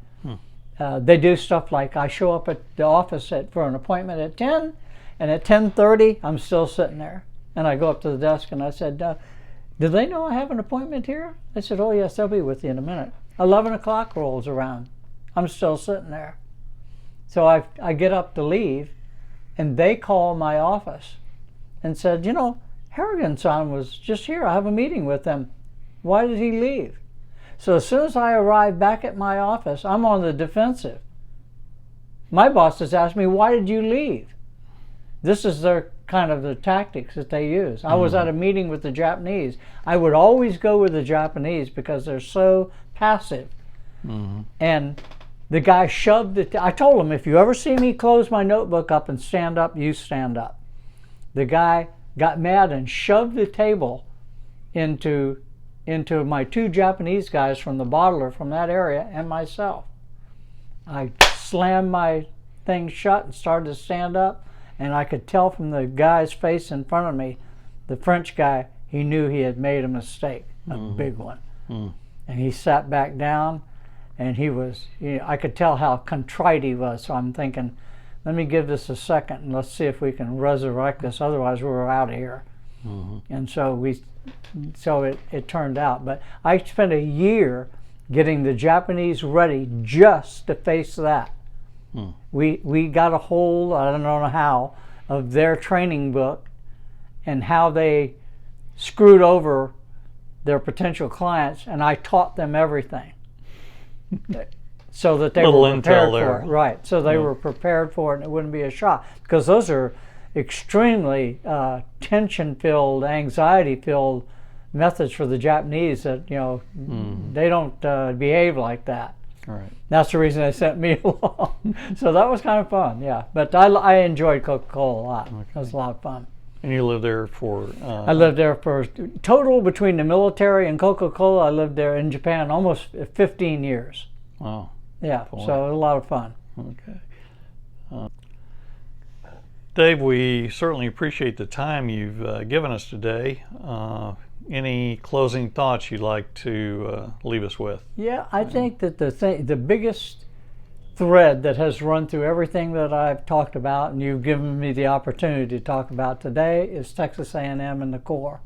Speaker 2: They do stuff like I show up at the office for an appointment at 10, and at 10:30 I'm still sitting there. And I go up to the desk and I said, "Do they know I have an appointment here?" They said, "Oh yes, they'll be with you in a minute." 11 o'clock rolls around. I'm still sitting there. So I get up to leave, and they call my office and said, "You know, Harrigan's son was just here. I have a meeting with him. Why did he leave?" So as soon as I arrive back at my office, I'm on the defensive. My boss has asked me, "Why did you leave?" This is their kind of the tactics that they use. I was at a meeting with the Japanese. I would always go with the Japanese because they're so passive. And the guy shoved it. I told him, "If you ever see me close my notebook up and stand up, you stand up." The guy got mad and shoved the table into my 2 Japanese guys from the bottler from that area and myself. I slammed my thing shut and started to stand up, and I could tell from the guy's face in front of me, the French guy, he knew he had made a mistake, a big one. And he sat back down, and he was, I could tell how contrite he was. So I'm thinking, let me give this a second and let's see if we can resurrect this. Otherwise, we're out of here. And so it turned out. But I spent a year getting the Japanese ready just to face that. We got a hold, I don't know how, of their training book and how they screwed over their potential clients, and I taught them everything. So that they were prepared for it. Right. So they were prepared for it and it wouldn't be a shock. Because those are extremely tension-filled, anxiety-filled methods for the Japanese that, you know, they don't behave like that.
Speaker 1: Right.
Speaker 2: That's the reason they sent me along. So that was kind of fun, yeah. But I enjoyed Coca-Cola a lot. It was a lot of fun.
Speaker 1: And you lived there for...
Speaker 2: I lived there for, total between the military and Coca-Cola, I lived there in Japan almost 15 years.
Speaker 1: Wow.
Speaker 2: Yeah, so it was a lot of fun.
Speaker 1: Okay. Dave, we certainly appreciate the time you've given us today. Any closing thoughts you'd like to leave us with? Yeah,
Speaker 2: I think that the biggest thread that has run through everything that I've talked about and you've given me the opportunity to talk about today is Texas A&M and the core.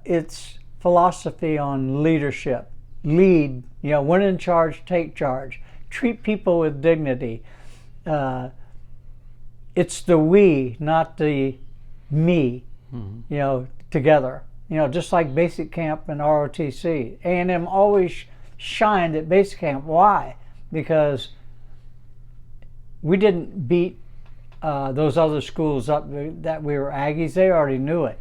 Speaker 2: Its philosophy on leadership, lead, you know, when in charge, take charge, treat people with dignity. It's the we, not the me, you know, together. You know, just like basic camp and ROTC. A&M always shined at basic camp. Why? Because we didn't beat those other schools up that we were Aggies. They already knew it.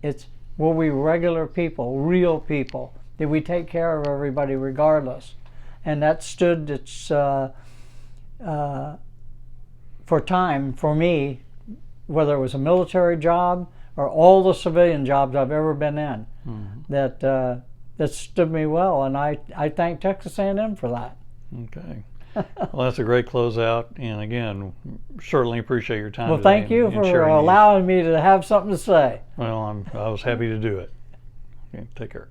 Speaker 2: It's, were we regular people, real people? Did we take care of everybody regardless? And that stood its for time for me, whether it was a military job or all the civilian jobs I've ever been in, that stood me well, and I thank Texas A&M for that.
Speaker 1: Okay. Well, that's a great closeout, and again, certainly appreciate your time.
Speaker 2: Well,
Speaker 1: today
Speaker 2: thank you
Speaker 1: and
Speaker 2: for
Speaker 1: sharing these.
Speaker 2: allowing me to have something to say.
Speaker 1: Well, I was happy to do it. Okay, take care.